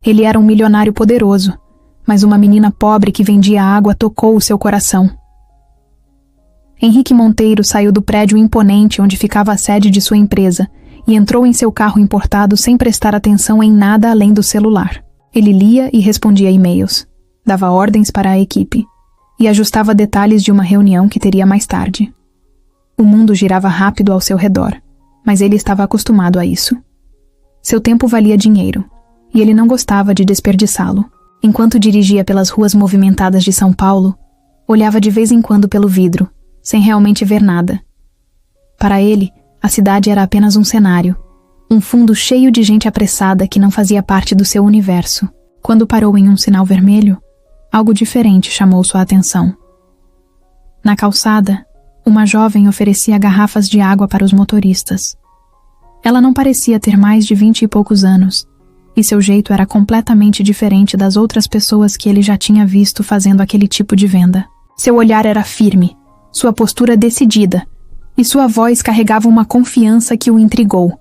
Ele era um milionário poderoso, mas uma menina pobre que vendia água tocou o seu coração. Henrique Monteiro saiu do prédio imponente onde ficava a sede de sua empresa e entrou em seu carro importado sem prestar atenção em nada além do celular. Ele lia e respondia e-mails, dava ordens para a equipe e ajustava detalhes de uma reunião que teria mais tarde. O mundo girava rápido ao seu redor, mas ele estava acostumado a isso. Seu tempo valia dinheiro, e ele não gostava de desperdiçá-lo. Enquanto dirigia pelas ruas movimentadas de São Paulo, olhava de vez em quando pelo vidro, sem realmente ver nada. Para ele, a cidade era apenas um cenário, um fundo cheio de gente apressada que não fazia parte do seu universo. Quando parou em um sinal vermelho, algo diferente chamou sua atenção. Na calçada, uma jovem oferecia garrafas de água para os motoristas. Ela não parecia ter mais de 20 e poucos anos, e seu jeito era completamente diferente das outras pessoas que ele já tinha visto fazendo aquele tipo de venda. Seu olhar era firme, sua postura decidida, e sua voz carregava uma confiança que o intrigou.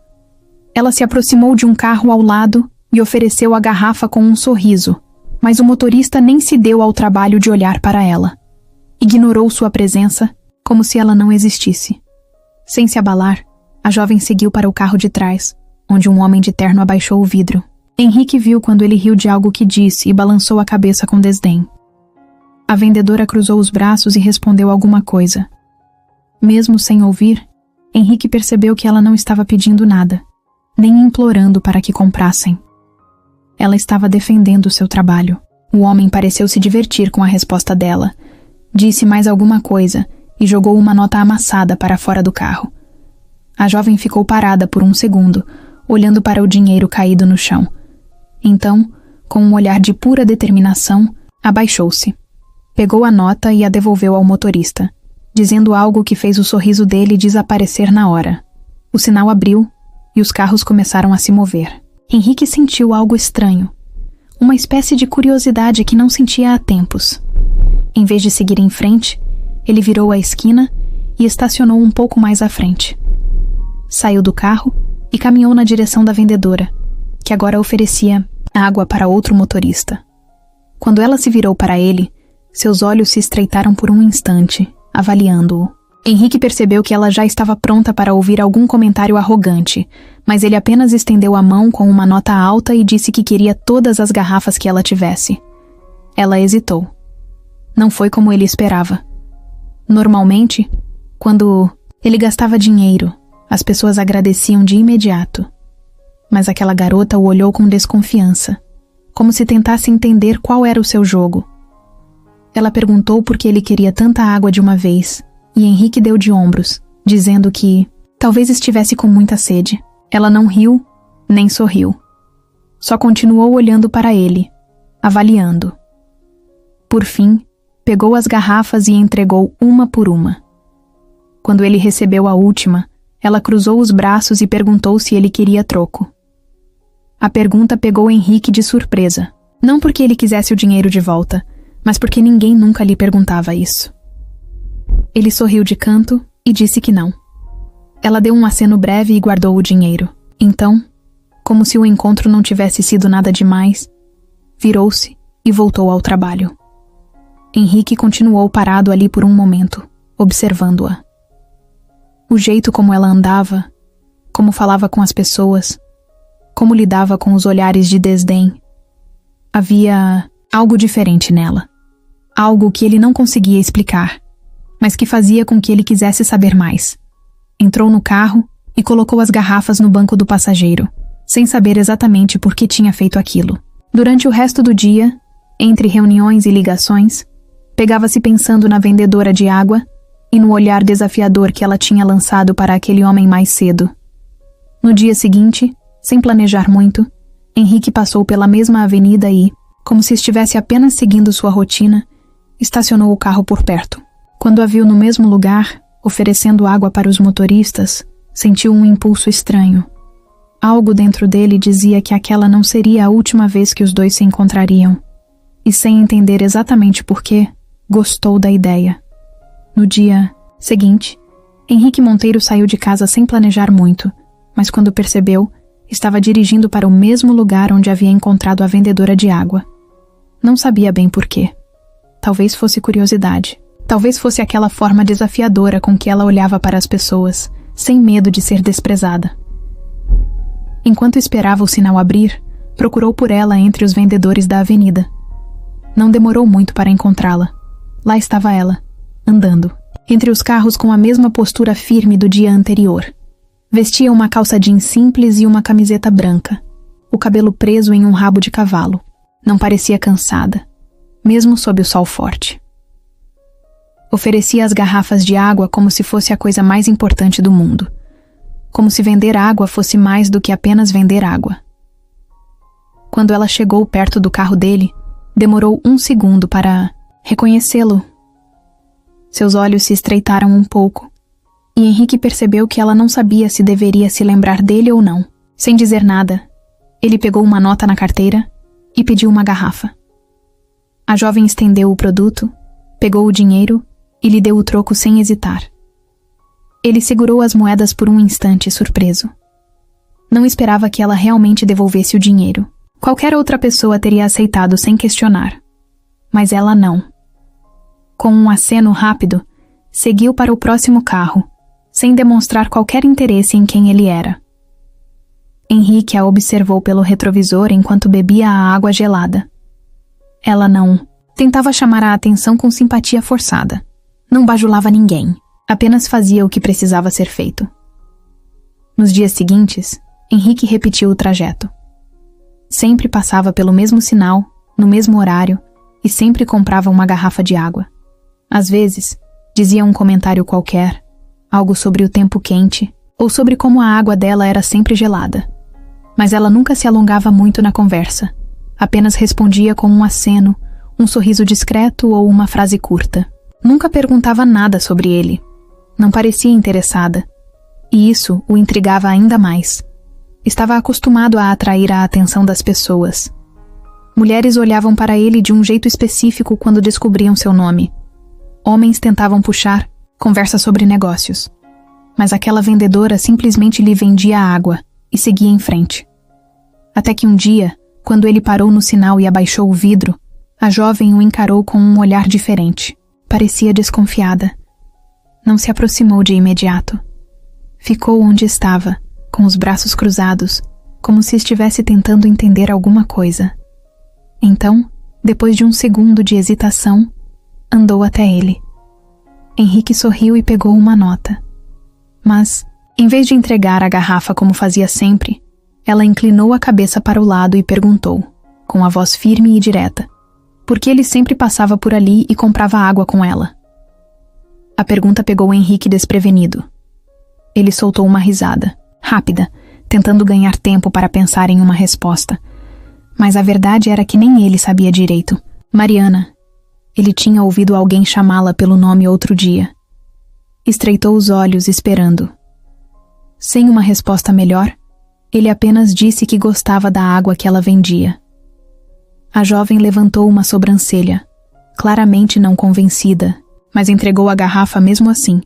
Ela se aproximou de um carro ao lado e ofereceu a garrafa com um sorriso, mas o motorista nem se deu ao trabalho de olhar para ela. Ignorou sua presença, como se ela não existisse. Sem se abalar, a jovem seguiu para o carro de trás, onde um homem de terno abaixou o vidro. Henrique viu quando ele riu de algo que disse e balançou a cabeça com desdém. A vendedora cruzou os braços e respondeu alguma coisa. Mesmo sem ouvir, Henrique percebeu que ela não estava pedindo nada, nem implorando para que comprassem. Ela estava defendendo seu trabalho. O homem pareceu se divertir com a resposta dela. Disse mais alguma coisa e jogou uma nota amassada para fora do carro. A jovem ficou parada por um segundo, olhando para o dinheiro caído no chão. Então, com um olhar de pura determinação, abaixou-se. Pegou a nota e a devolveu ao motorista, dizendo algo que fez o sorriso dele desaparecer na hora. O sinal abriu e os carros começaram a se mover. Henrique sentiu algo estranho, uma espécie de curiosidade que não sentia há tempos. Em vez de seguir em frente, ele virou a esquina e estacionou um pouco mais à frente. Saiu do carro e caminhou na direção da vendedora, que agora oferecia água para outro motorista. Quando ela se virou para ele, seus olhos se estreitaram por um instante, avaliando-o. Henrique percebeu que ela já estava pronta para ouvir algum comentário arrogante, mas ele apenas estendeu a mão com uma nota alta e disse que queria todas as garrafas que ela tivesse. Ela hesitou. Não foi como ele esperava. Normalmente, quando ele gastava dinheiro, as pessoas agradeciam de imediato. Mas aquela garota o olhou com desconfiança, como se tentasse entender qual era o seu jogo. Ela perguntou por que ele queria tanta água de uma vez, e Henrique deu de ombros, dizendo que talvez estivesse com muita sede. Ela não riu, nem sorriu. Só continuou olhando para ele, avaliando. Por fim, pegou as garrafas e entregou uma por uma. Quando ele recebeu a última, ela cruzou os braços e perguntou se ele queria troco. A pergunta pegou Henrique de surpresa, não porque ele quisesse o dinheiro de volta, mas porque ninguém nunca lhe perguntava isso. Ele sorriu de canto e disse que não. Ela deu um aceno breve e guardou o dinheiro. Então, como se o encontro não tivesse sido nada demais, virou-se e voltou ao trabalho. Henrique continuou parado ali por um momento, observando-a. O jeito como ela andava, como falava com as pessoas, como lidava com os olhares de desdém. Havia algo diferente nela. Algo que ele não conseguia explicar, mas que fazia com que ele quisesse saber mais. Entrou no carro e colocou as garrafas no banco do passageiro, sem saber exatamente por que tinha feito aquilo. Durante o resto do dia, entre reuniões e ligações, pegava-se pensando na vendedora de água e no olhar desafiador que ela tinha lançado para aquele homem mais cedo. No dia seguinte, sem planejar muito, Henrique passou pela mesma avenida e, como se estivesse apenas seguindo sua rotina, estacionou o carro por perto. Quando a viu no mesmo lugar, oferecendo água para os motoristas, sentiu um impulso estranho. Algo dentro dele dizia que aquela não seria a última vez que os dois se encontrariam. E sem entender exatamente por quê, gostou da ideia. No dia seguinte, Henrique Monteiro saiu de casa sem planejar muito, mas quando percebeu, estava dirigindo para o mesmo lugar onde havia encontrado a vendedora de água. Não sabia bem por quê. Talvez fosse curiosidade. Talvez fosse aquela forma desafiadora com que ela olhava para as pessoas, sem medo de ser desprezada. Enquanto esperava o sinal abrir, procurou por ela entre os vendedores da avenida. Não demorou muito para encontrá-la. Lá estava ela, andando, entre os carros com a mesma postura firme do dia anterior. Vestia uma calça jeans simples e uma camiseta branca, o cabelo preso em um rabo de cavalo. Não parecia cansada, mesmo sob o sol forte. Oferecia as garrafas de água como se fosse a coisa mais importante do mundo. Como se vender água fosse mais do que apenas vender água. Quando ela chegou perto do carro dele, demorou 1 segundo para reconhecê-lo. Seus olhos se estreitaram um pouco, e Henrique percebeu que ela não sabia se deveria se lembrar dele ou não. Sem dizer nada, ele pegou uma nota na carteira e pediu uma garrafa. A jovem estendeu o produto, pegou o dinheiro e lhe deu o troco sem hesitar. Ele segurou as moedas por um instante, surpreso. Não esperava que ela realmente devolvesse o dinheiro. Qualquer outra pessoa teria aceitado sem questionar. Mas ela não. Com um aceno rápido, seguiu para o próximo carro, sem demonstrar qualquer interesse em quem ele era. Henrique a observou pelo retrovisor enquanto bebia a água gelada. Ela não tentava chamar a atenção com simpatia forçada. Não bajulava ninguém, apenas fazia o que precisava ser feito. Nos dias seguintes, Henrique repetiu o trajeto. Sempre passava pelo mesmo sinal, no mesmo horário, e sempre comprava uma garrafa de água. Às vezes, dizia um comentário qualquer, algo sobre o tempo quente, ou sobre como a água dela era sempre gelada. Mas ela nunca se alongava muito na conversa, apenas respondia com um aceno, um sorriso discreto ou uma frase curta. Nunca perguntava nada sobre ele. Não parecia interessada, e isso o intrigava ainda mais. Estava acostumado a atrair a atenção das pessoas. Mulheres olhavam para ele de um jeito específico quando descobriam seu nome. Homens tentavam puxar conversa sobre negócios. Mas aquela vendedora simplesmente lhe vendia água e seguia em frente. Até que um dia, quando ele parou no sinal e abaixou o vidro, a jovem o encarou com um olhar diferente. Parecia desconfiada. Não se aproximou de imediato. Ficou onde estava, com os braços cruzados, como se estivesse tentando entender alguma coisa. Então, depois de 1 segundo de hesitação, andou até ele. Henrique sorriu e pegou uma nota. Mas, em vez de entregar a garrafa como fazia sempre, ela inclinou a cabeça para o lado e perguntou, com a voz firme e direta, por que ele sempre passava por ali e comprava água com ela. A pergunta pegou Henrique desprevenido. Ele soltou uma risada, rápida, tentando ganhar tempo para pensar em uma resposta. Mas a verdade era que nem ele sabia direito. Mariana. Ele tinha ouvido alguém chamá-la pelo nome outro dia. Estreitou os olhos, esperando. Sem uma resposta melhor, ele apenas disse que gostava da água que ela vendia. A jovem levantou uma sobrancelha, claramente não convencida, mas entregou a garrafa mesmo assim.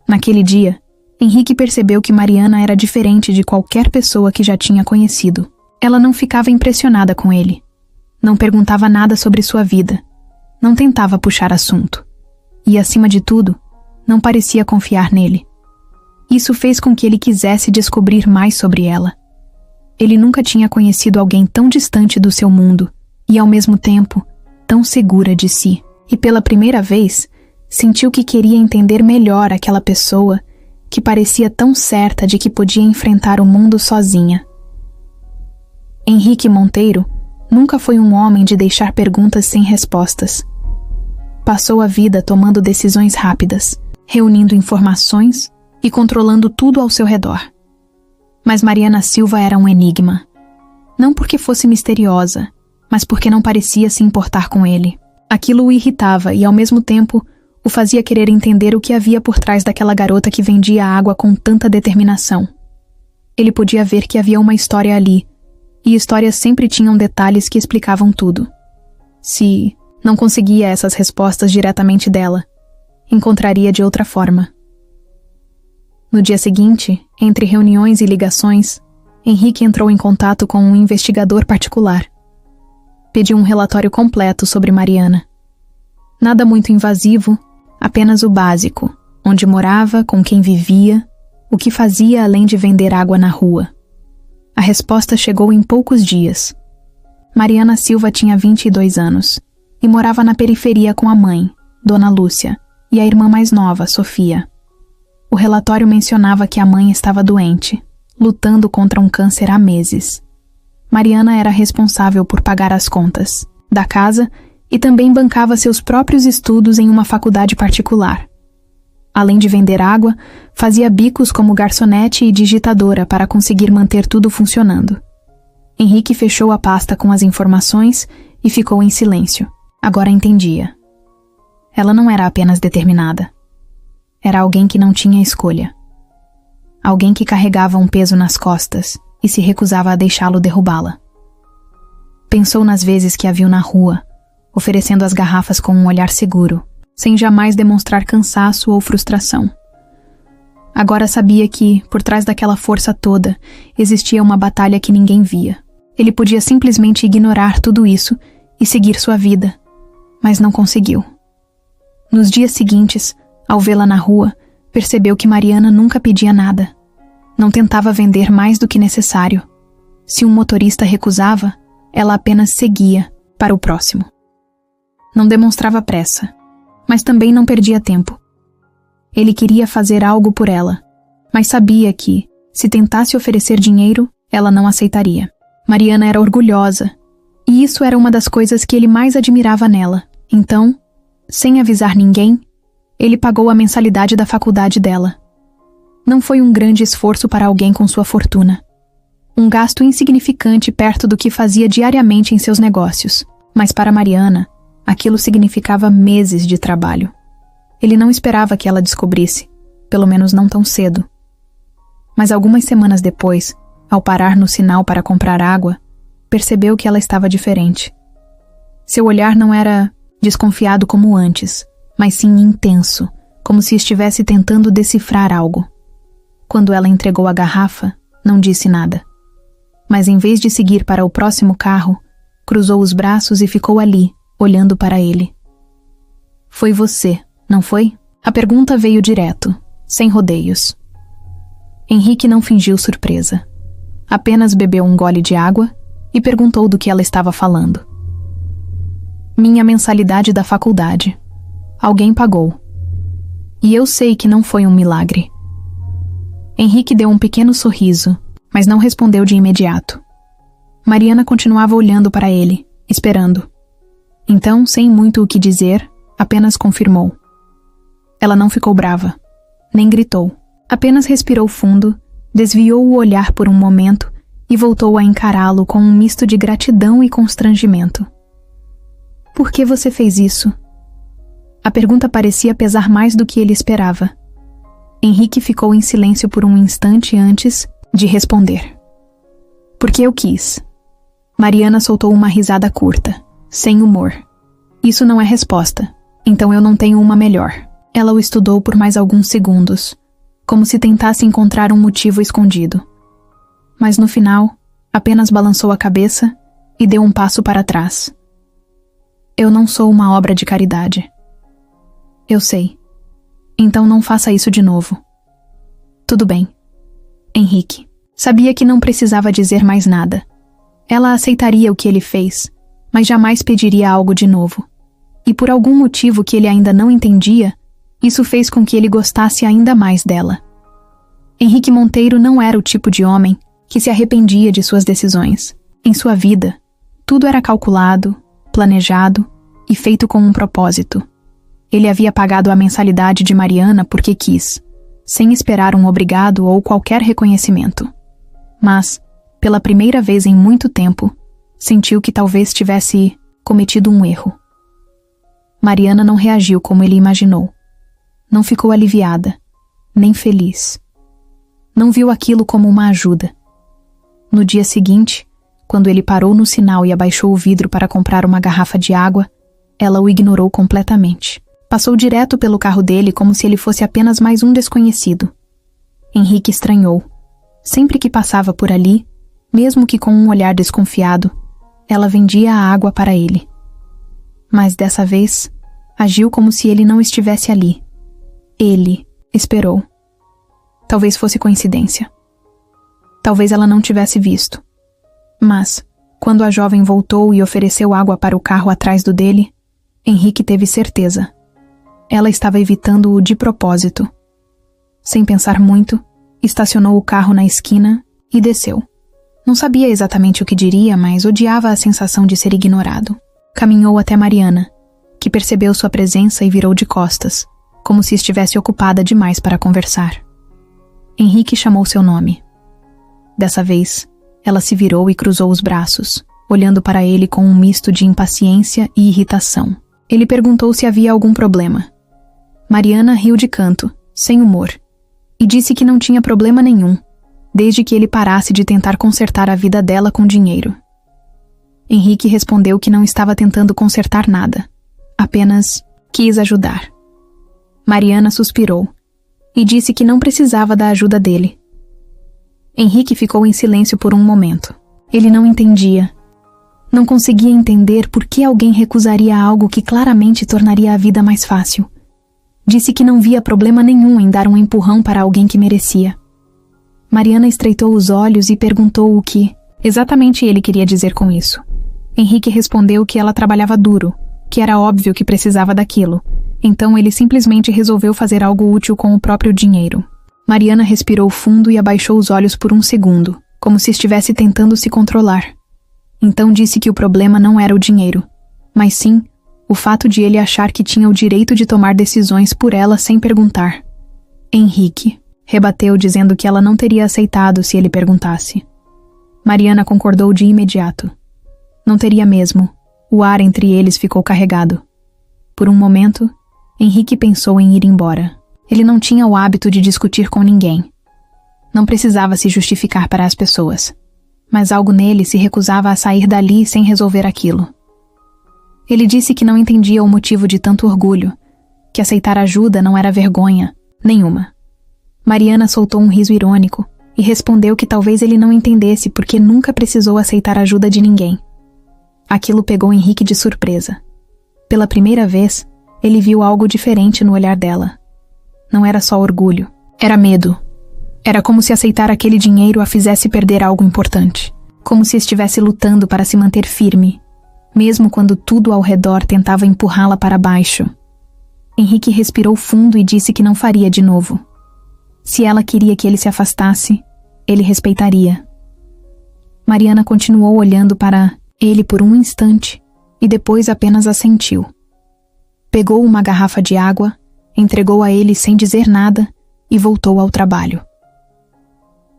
Naquele dia, Henrique percebeu que Mariana era diferente de qualquer pessoa que já tinha conhecido. Ela não ficava impressionada com ele. Não perguntava nada sobre sua vida. Não tentava puxar assunto. E, acima de tudo, não parecia confiar nele. Isso fez com que ele quisesse descobrir mais sobre ela. Ele nunca tinha conhecido alguém tão distante do seu mundo e, ao mesmo tempo, tão segura de si. E pela primeira vez, sentiu que queria entender melhor aquela pessoa que parecia tão certa de que podia enfrentar o mundo sozinha. Henrique Monteiro nunca foi um homem de deixar perguntas sem respostas. Passou a vida tomando decisões rápidas, reunindo informações e controlando tudo ao seu redor. Mas Mariana Silva era um enigma. Não porque fosse misteriosa, mas porque não parecia se importar com ele. Aquilo o irritava e, ao mesmo tempo, o fazia querer entender o que havia por trás daquela garota que vendia água com tanta determinação. Ele podia ver que havia uma história ali, e histórias sempre tinham detalhes que explicavam tudo. Se não conseguia essas respostas diretamente dela, encontraria de outra forma. No dia seguinte, entre reuniões e ligações, Henrique entrou em contato com um investigador particular. Pediu um relatório completo sobre Mariana. Nada muito invasivo, apenas o básico: onde morava, com quem vivia, o que fazia além de vender água na rua. A resposta chegou em poucos dias. Mariana Silva tinha 22 anos e morava na periferia com a mãe, Dona Lúcia, e a irmã mais nova, Sofia. O relatório mencionava que a mãe estava doente, lutando contra um câncer há meses. Mariana era responsável por pagar as contas da casa e também bancava seus próprios estudos em uma faculdade particular. Além de vender água, fazia bicos como garçonete e digitadora para conseguir manter tudo funcionando. Henrique fechou a pasta com as informações e ficou em silêncio. Agora entendia. Ela não era apenas determinada. Era alguém que não tinha escolha. Alguém que carregava um peso nas costas e se recusava a deixá-lo derrubá-la. Pensou nas vezes que a viu na rua, oferecendo as garrafas com um olhar seguro, sem jamais demonstrar cansaço ou frustração. Agora sabia que, por trás daquela força toda, existia uma batalha que ninguém via. Ele podia simplesmente ignorar tudo isso e seguir sua vida, mas não conseguiu. Nos dias seguintes, ao vê-la na rua, percebeu que Mariana nunca pedia nada. Não tentava vender mais do que necessário. Se um motorista recusava, ela apenas seguia para o próximo. Não demonstrava pressa, mas também não perdia tempo. Ele queria fazer algo por ela, mas sabia que, se tentasse oferecer dinheiro, ela não aceitaria. Mariana era orgulhosa, e isso era uma das coisas que ele mais admirava nela. Então, sem avisar ninguém, ele pagou a mensalidade da faculdade dela. Não foi um grande esforço para alguém com sua fortuna. Um gasto insignificante perto do que fazia diariamente em seus negócios, mas para Mariana, aquilo significava meses de trabalho. Ele não esperava que ela descobrisse, pelo menos não tão cedo. Mas algumas semanas depois, ao parar no sinal para comprar água, percebeu que ela estava diferente. Seu olhar não era desconfiado como antes, mas sim intenso, como se estivesse tentando decifrar algo. Quando ela entregou a garrafa, não disse nada. Mas em vez de seguir para o próximo carro, cruzou os braços e ficou ali, olhando para ele. Foi você, não foi? A pergunta veio direto, sem rodeios. Henrique não fingiu surpresa. Apenas bebeu um gole de água e perguntou do que ela estava falando. Minha mensalidade da faculdade. Alguém pagou. E eu sei que não foi um milagre. Henrique deu um pequeno sorriso, mas não respondeu de imediato. Mariana continuava olhando para ele, esperando. Então, sem muito o que dizer, apenas confirmou. Ela não ficou brava, nem gritou. Apenas respirou fundo, desviou o olhar por um momento e voltou a encará-lo com um misto de gratidão e constrangimento. Por que você fez isso? A pergunta parecia pesar mais do que ele esperava. Henrique ficou em silêncio por um instante antes de responder. Porque eu quis. Mariana soltou uma risada curta, sem humor. Isso não é resposta, então eu não tenho uma melhor. Ela o estudou por mais alguns segundos, como se tentasse encontrar um motivo escondido. Mas no final, apenas balançou a cabeça e deu um passo para trás. Eu não sou uma obra de caridade. Eu sei. Então não faça isso de novo. Tudo bem. Henrique. Sabia que não precisava dizer mais nada. Ela aceitaria o que ele fez, mas jamais pediria algo de novo. E por algum motivo que ele ainda não entendia, isso fez com que ele gostasse ainda mais dela. Henrique Monteiro não era o tipo de homem que se arrependia de suas decisões. Em sua vida, tudo era calculado, planejado e feito com um propósito. Ele havia pagado a mensalidade de Mariana porque quis, sem esperar um obrigado ou qualquer reconhecimento. Mas, pela primeira vez em muito tempo, sentiu que talvez tivesse cometido um erro. Mariana não reagiu como ele imaginou. Não ficou aliviada, nem feliz. Não viu aquilo como uma ajuda. No dia seguinte, quando ele parou no sinal e abaixou o vidro para comprar uma garrafa de água, ela o ignorou completamente. Passou direto pelo carro dele como se ele fosse apenas mais um desconhecido. Henrique estranhou. Sempre que passava por ali, Mesmo que com um olhar desconfiado, ela vendia a água para ele. Mas dessa vez, agiu como se ele não estivesse ali. Ele esperou. Talvez fosse coincidência. Talvez ela não tivesse visto. Mas, quando a jovem voltou e ofereceu água para o carro atrás do dele, Henrique teve certeza. Ela estava evitando-o de propósito. Sem pensar muito, estacionou o carro na esquina e desceu. Não sabia exatamente o que diria, mas odiava a sensação de ser ignorado. Caminhou até Mariana, que percebeu sua presença e virou de costas, como se estivesse ocupada demais para conversar. Henrique chamou seu nome. Dessa vez, ela se virou e cruzou os braços, olhando para ele com um misto de impaciência e irritação. Ele perguntou se havia algum problema. Mariana riu de canto, sem humor, e disse que não tinha problema nenhum, desde que ele parasse de tentar consertar a vida dela com dinheiro. Henrique respondeu que não estava tentando consertar nada, apenas quis ajudar. Mariana suspirou e disse que não precisava da ajuda dele. Henrique ficou em silêncio por um momento. Ele não entendia. Não conseguia entender por que alguém recusaria algo que claramente tornaria a vida mais fácil. Disse que não via problema nenhum em dar um empurrão para alguém que merecia. Mariana estreitou os olhos e perguntou o que exatamente ele queria dizer com isso. Henrique respondeu que ela trabalhava duro, que era óbvio que precisava daquilo. Então ele simplesmente resolveu fazer algo útil com o próprio dinheiro. Mariana respirou fundo e abaixou os olhos por um segundo, como se estivesse tentando se controlar. Então disse que o problema não era o dinheiro, mas sim o fato de ele achar que tinha o direito de tomar decisões por ela sem perguntar. Henrique rebateu dizendo que ela não teria aceitado se ele perguntasse. Mariana concordou de imediato. Não teria mesmo. O ar entre eles ficou carregado. Por um momento, Henrique pensou em ir embora. Ele não tinha o hábito de discutir com ninguém. Não precisava se justificar para as pessoas. Mas algo nele se recusava a sair dali sem resolver aquilo. Ele disse que não entendia o motivo de tanto orgulho, que aceitar ajuda não era vergonha nenhuma. Mariana soltou um riso irônico e respondeu que talvez ele não entendesse porque nunca precisou aceitar ajuda de ninguém. Aquilo pegou Henrique de surpresa. Pela primeira vez, ele viu algo diferente no olhar dela. Não era só orgulho, era medo. Era como se aceitar aquele dinheiro a fizesse perder algo importante. Como se estivesse lutando para se manter firme, mesmo quando tudo ao redor tentava empurrá-la para baixo. Henrique respirou fundo e disse que não faria de novo. Se ela queria que ele se afastasse, ele respeitaria. Mariana continuou olhando para ele por um instante e depois apenas assentiu. Pegou uma garrafa de água, entregou a ele sem dizer nada e voltou ao trabalho.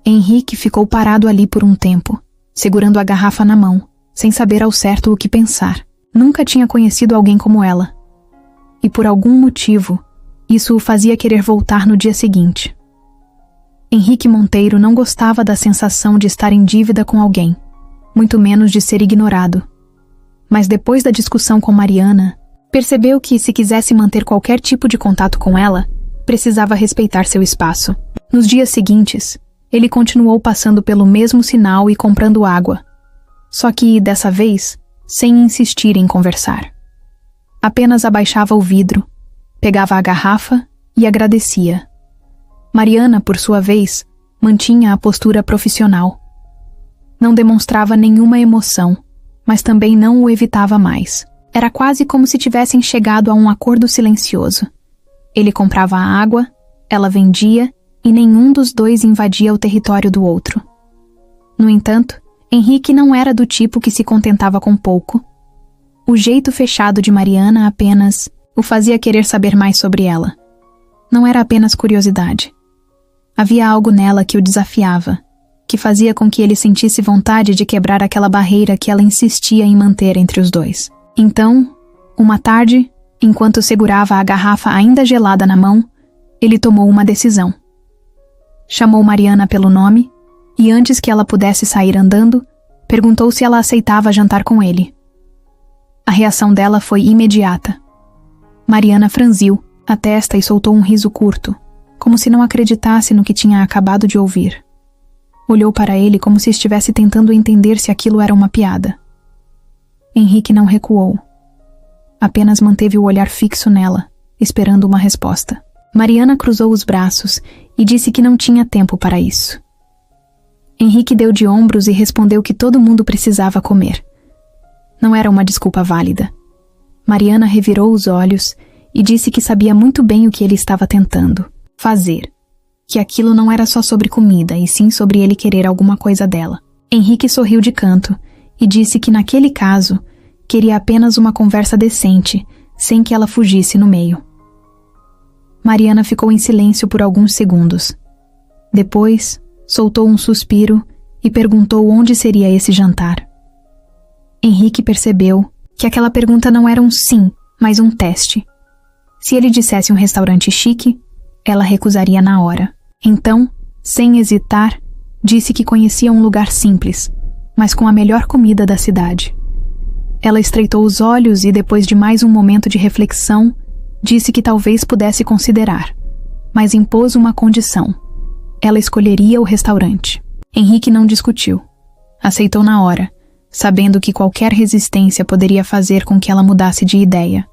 Henrique ficou parado ali por um tempo, segurando a garrafa na mão, sem saber ao certo o que pensar. Nunca tinha conhecido alguém como ela. E por algum motivo, isso o fazia querer voltar no dia seguinte. Henrique Monteiro não gostava da sensação de estar em dívida com alguém, muito menos de ser ignorado. Mas depois da discussão com Mariana, percebeu que, se quisesse manter qualquer tipo de contato com ela, precisava respeitar seu espaço. Nos dias seguintes, ele continuou passando pelo mesmo sinal e comprando água. Só que, dessa vez, sem insistir em conversar. Apenas abaixava o vidro, pegava a garrafa e agradecia. Mariana, por sua vez, mantinha a postura profissional. Não demonstrava nenhuma emoção, mas também não o evitava mais. Era quase como se tivessem chegado a um acordo silencioso. Ele comprava a água, ela vendia, e nenhum dos dois invadia o território do outro. No entanto, Henrique não era do tipo que se contentava com pouco. O jeito fechado de Mariana apenas o fazia querer saber mais sobre ela. Não era apenas curiosidade. Havia algo nela que o desafiava, que fazia com que ele sentisse vontade de quebrar aquela barreira que ela insistia em manter entre os dois. Então, uma tarde, enquanto segurava a garrafa ainda gelada na mão, ele tomou uma decisão. Chamou Mariana pelo nome e, antes que ela pudesse sair andando, perguntou se ela aceitava jantar com ele. A reação dela foi imediata. Mariana franziu a testa e soltou um riso curto, como se não acreditasse no que tinha acabado de ouvir. Olhou para ele como se estivesse tentando entender se aquilo era uma piada. Henrique não recuou. Apenas manteve o olhar fixo nela, esperando uma resposta. Mariana cruzou os braços e disse que não tinha tempo para isso. Henrique deu de ombros e respondeu que todo mundo precisava comer. Não era uma desculpa válida. Mariana revirou os olhos e disse que sabia muito bem o que ele estava tentando fazer. Que aquilo não era só sobre comida, e sim sobre ele querer alguma coisa dela. Henrique sorriu de canto e disse que naquele caso queria apenas uma conversa decente, sem que ela fugisse no meio. Mariana ficou em silêncio por alguns segundos. Depois, soltou um suspiro e perguntou onde seria esse jantar. Henrique percebeu que aquela pergunta não era um sim, mas um teste. Se ele dissesse um restaurante chique, ela recusaria na hora. Então, sem hesitar, disse que conhecia um lugar simples, mas com a melhor comida da cidade. Ela estreitou os olhos e, depois de mais um momento de reflexão, disse que talvez pudesse considerar, mas impôs uma condição. Ela escolheria o restaurante. Henrique não discutiu. Aceitou na hora, sabendo que qualquer resistência poderia fazer com que ela mudasse de ideia.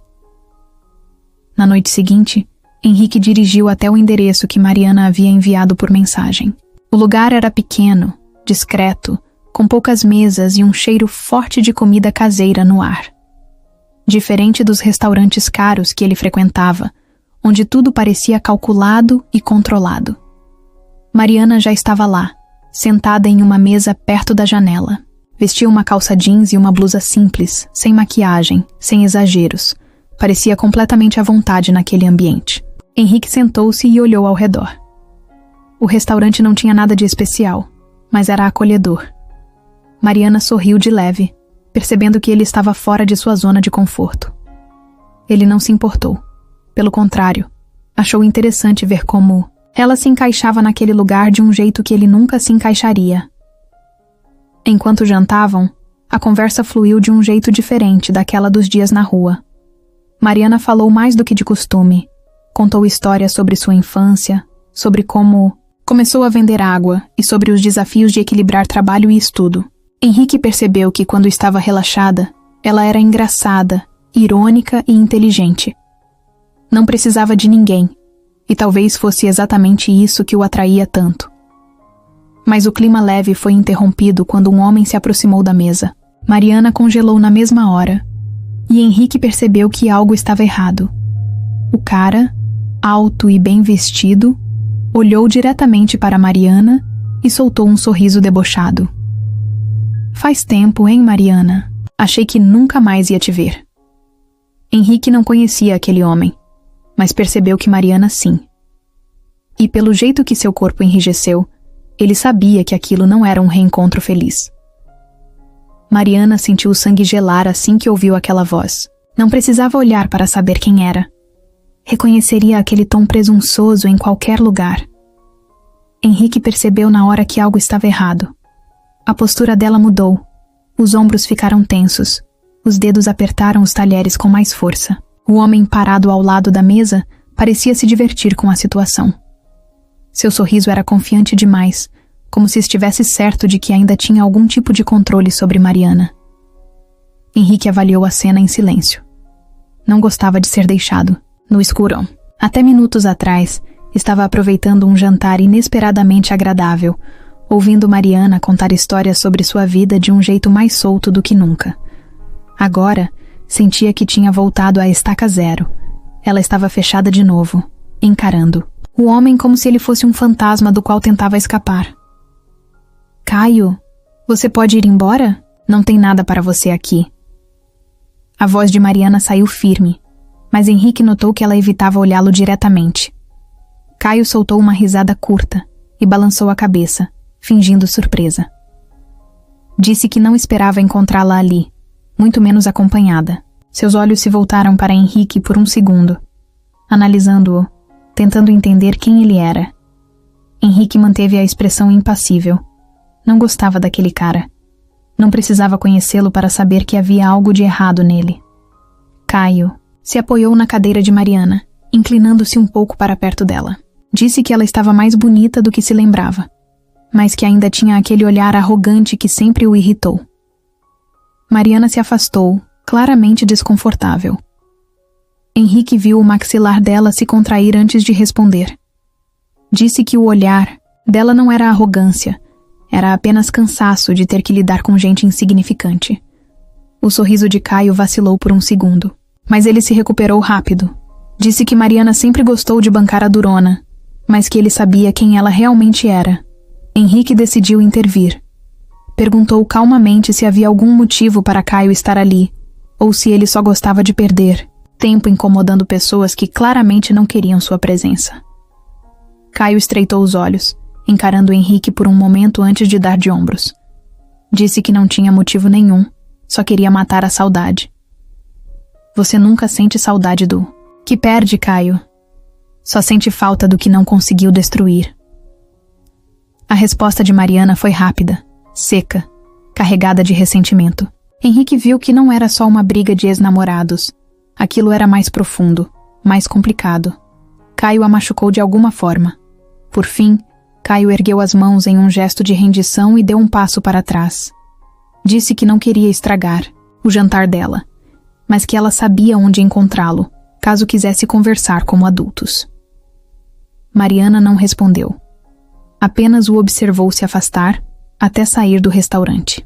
Na noite seguinte, Henrique dirigiu até o endereço que Mariana havia enviado por mensagem. O lugar era pequeno, discreto, com poucas mesas e um cheiro forte de comida caseira no ar. Diferente dos restaurantes caros que ele frequentava, onde tudo parecia calculado e controlado. Mariana já estava lá, sentada em uma mesa perto da janela. Vestia uma calça jeans e uma blusa simples, sem maquiagem, sem exageros. Parecia completamente à vontade naquele ambiente. Henrique sentou-se e olhou ao redor. O restaurante não tinha nada de especial, mas era acolhedor. Mariana sorriu de leve, percebendo que ele estava fora de sua zona de conforto. Ele não se importou. Pelo contrário, achou interessante ver como ela se encaixava naquele lugar de um jeito que ele nunca se encaixaria. Enquanto jantavam, a conversa fluiu de um jeito diferente daquela dos dias na rua. Mariana falou mais do que de costume. Contou histórias sobre sua infância, sobre como começou a vender água e sobre os desafios de equilibrar trabalho e estudo. Henrique percebeu que, quando estava relaxada, ela era engraçada, irônica e inteligente. Não precisava de ninguém, e talvez fosse exatamente isso que o atraía tanto. Mas o clima leve foi interrompido quando um homem se aproximou da mesa. Mariana congelou na mesma hora, e Henrique percebeu que algo estava errado. O cara, alto e bem vestido, olhou diretamente para Mariana e soltou um sorriso debochado. Faz tempo, hein, Mariana? Achei que nunca mais ia te ver. Henrique não conhecia aquele homem, mas percebeu que Mariana sim. E pelo jeito que seu corpo enrijeceu, ele sabia que aquilo não era um reencontro feliz. Mariana sentiu o sangue gelar assim que ouviu aquela voz. Não precisava olhar para saber quem era. Reconheceria aquele tom presunçoso em qualquer lugar. Henrique percebeu na hora que algo estava errado. A postura dela mudou. Os ombros ficaram tensos. Os dedos apertaram os talheres com mais força. O homem parado ao lado da mesa parecia se divertir com a situação. Seu sorriso era confiante demais, como se estivesse certo de que ainda tinha algum tipo de controle sobre Mariana. Henrique avaliou a cena em silêncio. Não gostava de ser deixado no escuro. Até minutos atrás, estava aproveitando um jantar inesperadamente agradável, ouvindo Mariana contar histórias sobre sua vida de um jeito mais solto do que nunca. Agora, sentia que tinha voltado à estaca zero. Ela estava fechada de novo, encarando o homem como se ele fosse um fantasma do qual tentava escapar. Caio, você pode ir embora? Não tem nada para você aqui. A voz de Mariana saiu firme, mas Henrique notou que ela evitava olhá-lo diretamente. Caio soltou uma risada curta e balançou a cabeça, fingindo surpresa. Disse que não esperava encontrá-la ali, muito menos acompanhada. Seus olhos se voltaram para Henrique por um segundo, analisando-o, tentando entender quem ele era. Henrique manteve a expressão impassível. Não gostava daquele cara. Não precisava conhecê-lo para saber que havia algo de errado nele. Caio se apoiou na cadeira de Mariana, inclinando-se um pouco para perto dela. Disse que ela estava mais bonita do que se lembrava. mas que ainda tinha aquele olhar arrogante que sempre o irritou. Mariana se afastou, claramente desconfortável. Henrique viu o maxilar dela se contrair antes de responder. Disse que o olhar dela não era arrogância, era apenas cansaço de ter que lidar com gente insignificante. O sorriso de Caio vacilou por um segundo, mas ele se recuperou rápido. Disse que Mariana sempre gostou de bancar a durona, mas que ele sabia quem ela realmente era. Henrique decidiu intervir. Perguntou calmamente se havia algum motivo para Caio estar ali, ou se ele só gostava de perder tempo incomodando pessoas que claramente não queriam sua presença. Caio estreitou os olhos, encarando Henrique por um momento antes de dar de ombros. Disse que não tinha motivo nenhum, só queria matar a saudade. Você nunca sente saudade do que perde, Caio. Só sente falta do que não conseguiu destruir. A resposta de Mariana foi rápida, seca, carregada de ressentimento. Henrique viu que não era só uma briga de ex-namorados. Aquilo era mais profundo, mais complicado. Caio a machucou de alguma forma. Por fim, Caio ergueu as mãos em um gesto de rendição e deu um passo para trás. Disse que não queria estragar o jantar dela, mas que ela sabia onde encontrá-lo, caso quisesse conversar como adultos. Mariana não respondeu. Apenas o observou se afastar até sair do restaurante.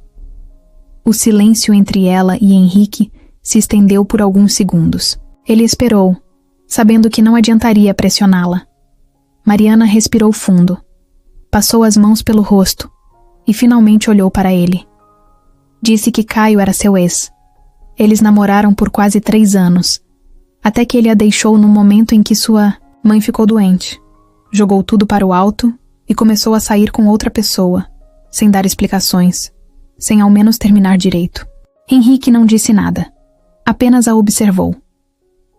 O silêncio entre ela e Henrique se estendeu por alguns segundos. Ele esperou, sabendo que não adiantaria pressioná-la. Mariana respirou fundo, passou as mãos pelo rosto e finalmente olhou para ele. Disse que Caio era seu ex. Eles namoraram por quase 3 anos, até que ele a deixou no momento em que sua mãe ficou doente. Jogou tudo para o alto e começou a sair com outra pessoa, sem dar explicações, sem ao menos terminar direito. Henrique não disse nada, apenas a observou.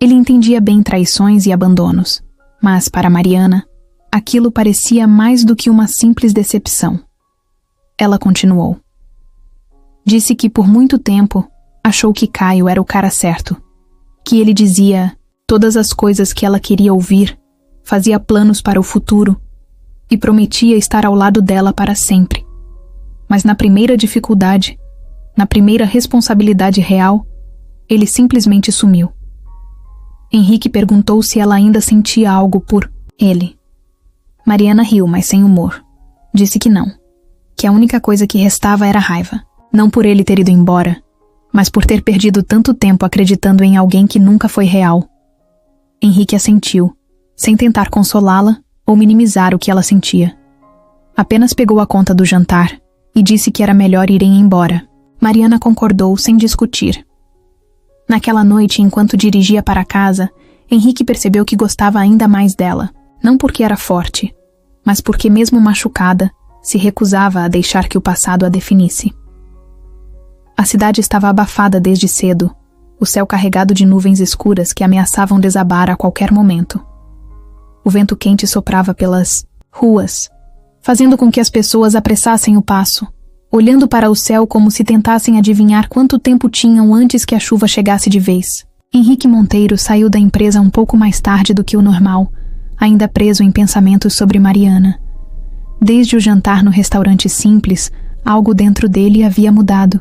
Ele entendia bem traições e abandonos, mas para Mariana, aquilo parecia mais do que uma simples decepção. Ela continuou. Disse que por muito tempo achou que Caio era o cara certo, que ele dizia todas as coisas que ela queria ouvir, fazia planos para o futuro e prometia estar ao lado dela para sempre. Mas na primeira dificuldade, na primeira responsabilidade real, ele simplesmente sumiu. Henrique perguntou se ela ainda sentia algo por ele. Mariana riu, mas sem humor. Disse que não, que a única coisa que restava era raiva, não por ele ter ido embora, mas por ter perdido tanto tempo acreditando em alguém que nunca foi real. Henrique assentiu, sem tentar consolá-la ou minimizar o que ela sentia. Apenas pegou a conta do jantar e disse que era melhor irem embora. Mariana concordou sem discutir. Naquela noite, enquanto dirigia para casa, Henrique percebeu que gostava ainda mais dela, não porque era forte, mas porque mesmo machucada, se recusava a deixar que o passado a definisse. A cidade estava abafada desde cedo, o céu carregado de nuvens escuras que ameaçavam desabar a qualquer momento. O vento quente soprava pelas ruas, fazendo com que as pessoas apressassem o passo, olhando para o céu como se tentassem adivinhar quanto tempo tinham antes que a chuva chegasse de vez. Henrique Monteiro saiu da empresa um pouco mais tarde do que o normal, ainda preso em pensamentos sobre Mariana. Desde o jantar no restaurante simples, algo dentro dele havia mudado.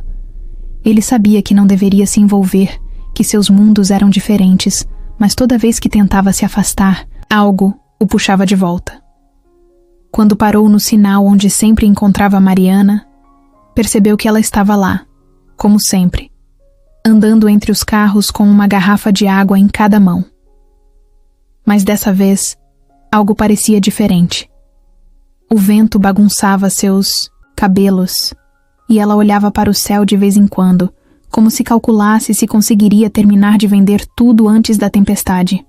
Ele sabia que não deveria se envolver, que seus mundos eram diferentes, mas toda vez que tentava se afastar, algo o puxava de volta. Quando parou no sinal onde sempre encontrava Mariana, percebeu que ela estava lá, como sempre, andando entre os carros com uma garrafa de água em cada mão. Mas dessa vez, algo parecia diferente. O vento bagunçava seus cabelos e ela olhava para o céu de vez em quando, como se calculasse se conseguiria terminar de vender tudo antes da tempestade.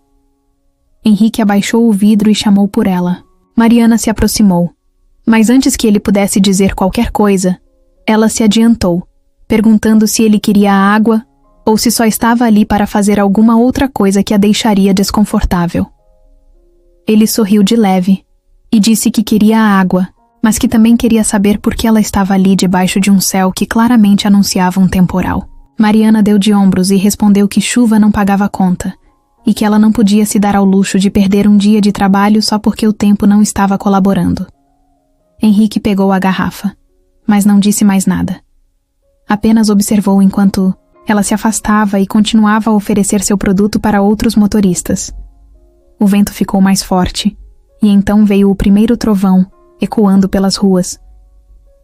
Henrique abaixou o vidro e chamou por ela. Mariana se aproximou, mas antes que ele pudesse dizer qualquer coisa, ela se adiantou, perguntando se ele queria água ou se só estava ali para fazer alguma outra coisa que a deixaria desconfortável. Ele sorriu de leve e disse que queria água, mas que também queria saber por que ela estava ali debaixo de um céu que claramente anunciava um temporal. Mariana deu de ombros e respondeu que chuva não pagava conta, e que ela não podia se dar ao luxo de perder um dia de trabalho só porque o tempo não estava colaborando. Henrique pegou a garrafa, mas não disse mais nada. Apenas observou enquanto ela se afastava e continuava a oferecer seu produto para outros motoristas. O vento ficou mais forte, e então veio o primeiro trovão, ecoando pelas ruas.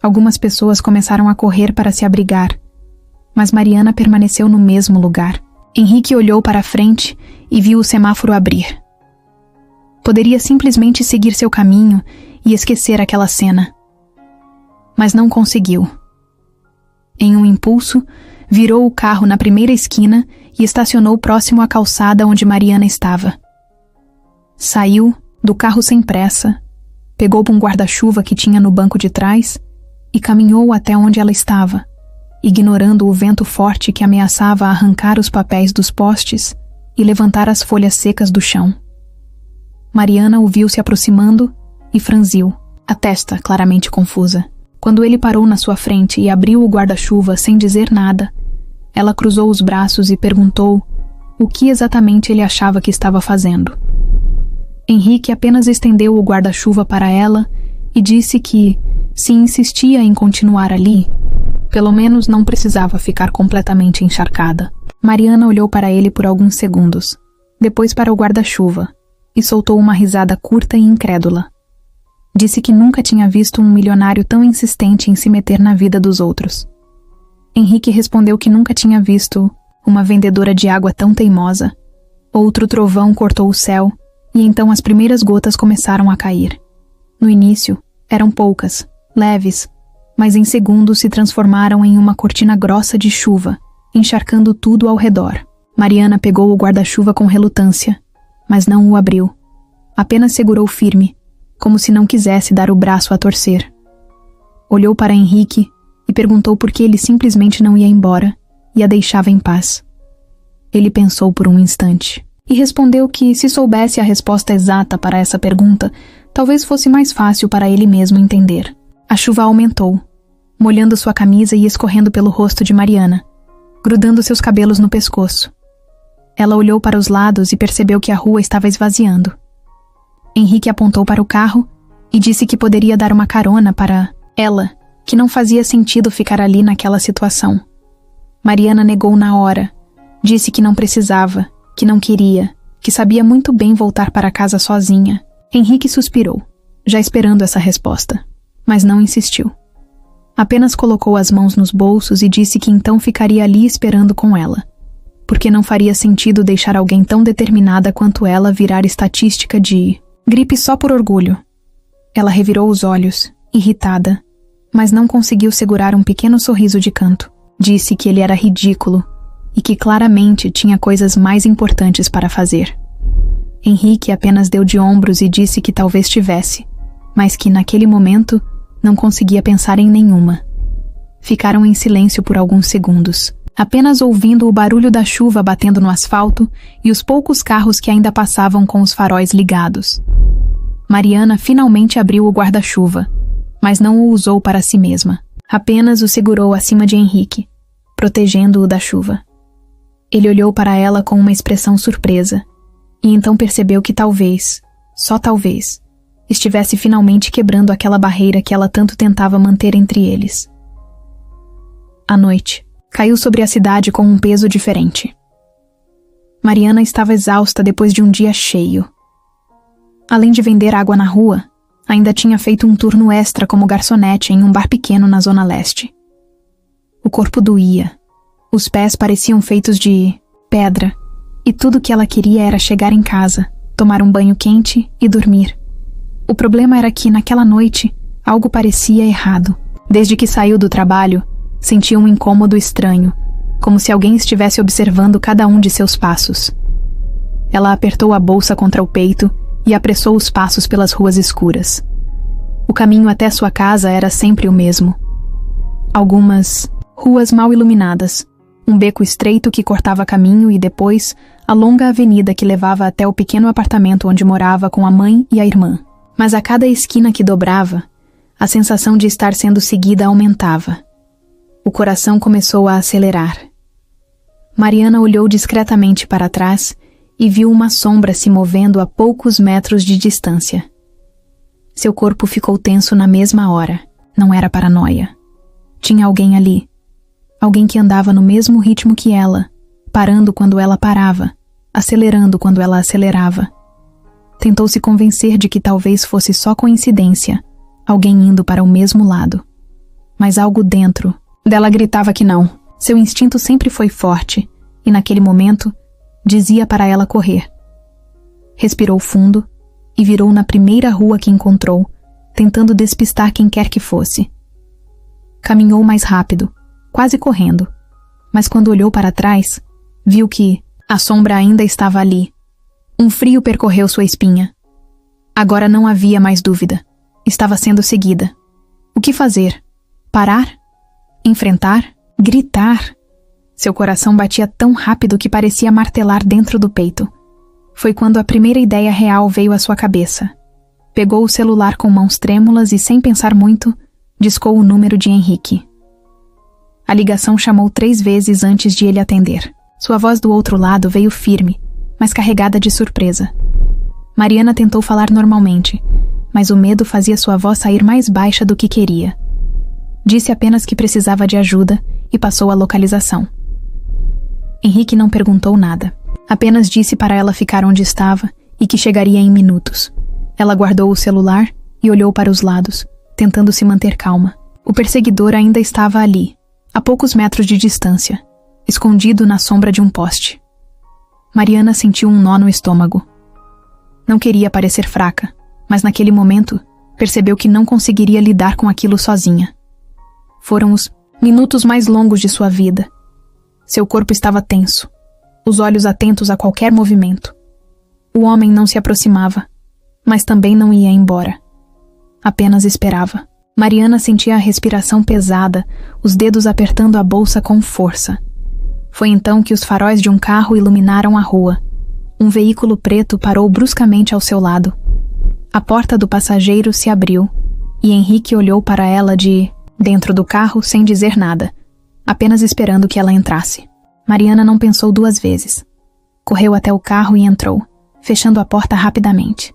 Algumas pessoas começaram a correr para se abrigar, mas Mariana permaneceu no mesmo lugar. Henrique olhou para a frente e viu o semáforo abrir. Poderia simplesmente seguir seu caminho e esquecer aquela cena. Mas não conseguiu. Em um impulso, virou o carro na primeira esquina e estacionou próximo à calçada onde Mariana estava. Saiu do carro sem pressa, pegou um guarda-chuva que tinha no banco de trás e caminhou até onde ela estava, ignorando o vento forte que ameaçava arrancar os papéis dos postes e levantar as folhas secas do chão. Mariana o viu se aproximando e franziu, a testa claramente confusa. Quando ele parou na sua frente e abriu o guarda-chuva sem dizer nada, ela cruzou os braços e perguntou o que exatamente ele achava que estava fazendo. Henrique apenas estendeu o guarda-chuva para ela e disse que, se insistia em continuar ali, pelo menos não precisava ficar completamente encharcada. Mariana olhou para ele por alguns segundos, depois para o guarda-chuva, e soltou uma risada curta e incrédula. Disse que nunca tinha visto um milionário tão insistente em se meter na vida dos outros. Henrique respondeu que nunca tinha visto uma vendedora de água tão teimosa. Outro trovão cortou o céu, e então as primeiras gotas começaram a cair. No início, eram poucas, leves, mas em segundos se transformaram em uma cortina grossa de chuva, encharcando tudo ao redor. Mariana pegou o guarda-chuva com relutância, mas não o abriu. Apenas segurou firme, como se não quisesse dar o braço a torcer. Olhou para Henrique e perguntou por que ele simplesmente não ia embora e a deixava em paz. Ele pensou por um instante e respondeu que, se soubesse a resposta exata para essa pergunta, talvez fosse mais fácil para ele mesmo entender. A chuva aumentou, molhando sua camisa e escorrendo pelo rosto de Mariana, grudando seus cabelos no pescoço. Ela olhou para os lados e percebeu que a rua estava esvaziando. Henrique apontou para o carro e disse que poderia dar uma carona para ela, que não fazia sentido ficar ali naquela situação. Mariana negou na hora, disse que não precisava, que não queria, que sabia muito bem voltar para casa sozinha. Henrique suspirou, já esperando essa resposta, mas não insistiu. Apenas colocou as mãos nos bolsos e disse que então ficaria ali esperando com ela, porque não faria sentido deixar alguém tão determinada quanto ela virar estatística de gripe só por orgulho. Ela revirou os olhos, irritada, mas não conseguiu segurar um pequeno sorriso de canto. Disse que ele era ridículo e que claramente tinha coisas mais importantes para fazer. Henrique apenas deu de ombros e disse que talvez tivesse, mas que naquele momento não conseguia pensar em nenhuma. Ficaram em silêncio por alguns segundos, apenas ouvindo o barulho da chuva batendo no asfalto e os poucos carros que ainda passavam com os faróis ligados. Mariana finalmente abriu o guarda-chuva, mas não o usou para si mesma. Apenas o segurou acima de Henrique, protegendo-o da chuva. Ele olhou para ela com uma expressão surpresa, e então percebeu que talvez, só talvez, estivesse finalmente quebrando aquela barreira que ela tanto tentava manter entre eles. A noite caiu sobre a cidade com um peso diferente. Mariana estava exausta depois de um dia cheio. Além de vender água na rua, ainda tinha feito um turno extra como garçonete em um bar pequeno na Zona Leste. O corpo doía, os pés pareciam feitos de pedra, e tudo que ela queria era chegar em casa, tomar um banho quente e dormir. O problema era que, naquela noite, algo parecia errado. Desde que saiu do trabalho, sentia um incômodo estranho, como se alguém estivesse observando cada um de seus passos. Ela apertou a bolsa contra o peito e apressou os passos pelas ruas escuras. O caminho até sua casa era sempre o mesmo. Algumas ruas mal iluminadas, um beco estreito que cortava caminho e depois a longa avenida que levava até o pequeno apartamento onde morava com a mãe e a irmã. Mas a cada esquina que dobrava, a sensação de estar sendo seguida aumentava. O coração começou a acelerar. Mariana olhou discretamente para trás e viu uma sombra se movendo a poucos metros de distância. Seu corpo ficou tenso na mesma hora. Não era paranoia. Tinha alguém ali. Alguém que andava no mesmo ritmo que ela, parando quando ela parava, acelerando quando ela acelerava. Tentou se convencer de que talvez fosse só coincidência, alguém indo para o mesmo lado. Mas algo dentro dela gritava que não. Seu instinto sempre foi forte, e naquele momento, dizia para ela correr. Respirou fundo e virou na primeira rua que encontrou, tentando despistar quem quer que fosse. Caminhou mais rápido, quase correndo, mas quando olhou para trás, viu que a sombra ainda estava ali. Um frio percorreu sua espinha. Agora não havia mais dúvida. Estava sendo seguida. O que fazer? Parar? Enfrentar? Gritar? Seu coração batia tão rápido que parecia martelar dentro do peito. Foi quando a primeira ideia real veio à sua cabeça. Pegou o celular com mãos trêmulas e, sem pensar muito, discou o número de Henrique. A ligação chamou 3 vezes antes de ele atender. Sua voz do outro lado veio firme, mas carregada de surpresa. Mariana tentou falar normalmente, mas o medo fazia sua voz sair mais baixa do que queria. Disse apenas que precisava de ajuda e passou a localização. Henrique não perguntou nada. Apenas disse para ela ficar onde estava e que chegaria em minutos. Ela guardou o celular e olhou para os lados, tentando se manter calma. O perseguidor ainda estava ali, a poucos metros de distância, escondido na sombra de um poste. Mariana sentiu um nó no estômago. Não queria parecer fraca, mas naquele momento percebeu que não conseguiria lidar com aquilo sozinha. Foram os minutos mais longos de sua vida. Seu corpo estava tenso, os olhos atentos a qualquer movimento. O homem não se aproximava, mas também não ia embora. Apenas esperava. Mariana sentia a respiração pesada, os dedos apertando a bolsa com força. Foi então que os faróis de um carro iluminaram a rua. Um veículo preto parou bruscamente ao seu lado. A porta do passageiro se abriu, e Henrique olhou para ela de dentro do carro sem dizer nada, apenas esperando que ela entrasse. Mariana não pensou 2 vezes. Correu até o carro e entrou, fechando a porta rapidamente.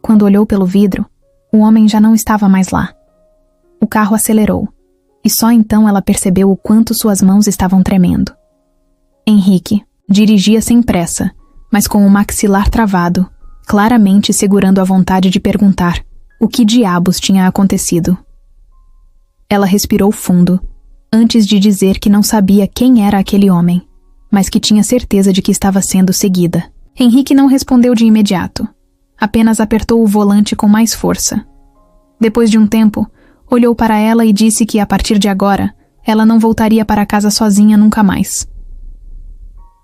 Quando olhou pelo vidro, o homem já não estava mais lá. O carro acelerou, e só então ela percebeu o quanto suas mãos estavam tremendo. Henrique dirigia sem pressa, mas com o maxilar travado, claramente segurando a vontade de perguntar o que diabos tinha acontecido. Ela respirou fundo, antes de dizer que não sabia quem era aquele homem, mas que tinha certeza de que estava sendo seguida. Henrique não respondeu de imediato, apenas apertou o volante com mais força. Depois de um tempo, olhou para ela e disse que, a partir de agora, ela não voltaria para casa sozinha nunca mais.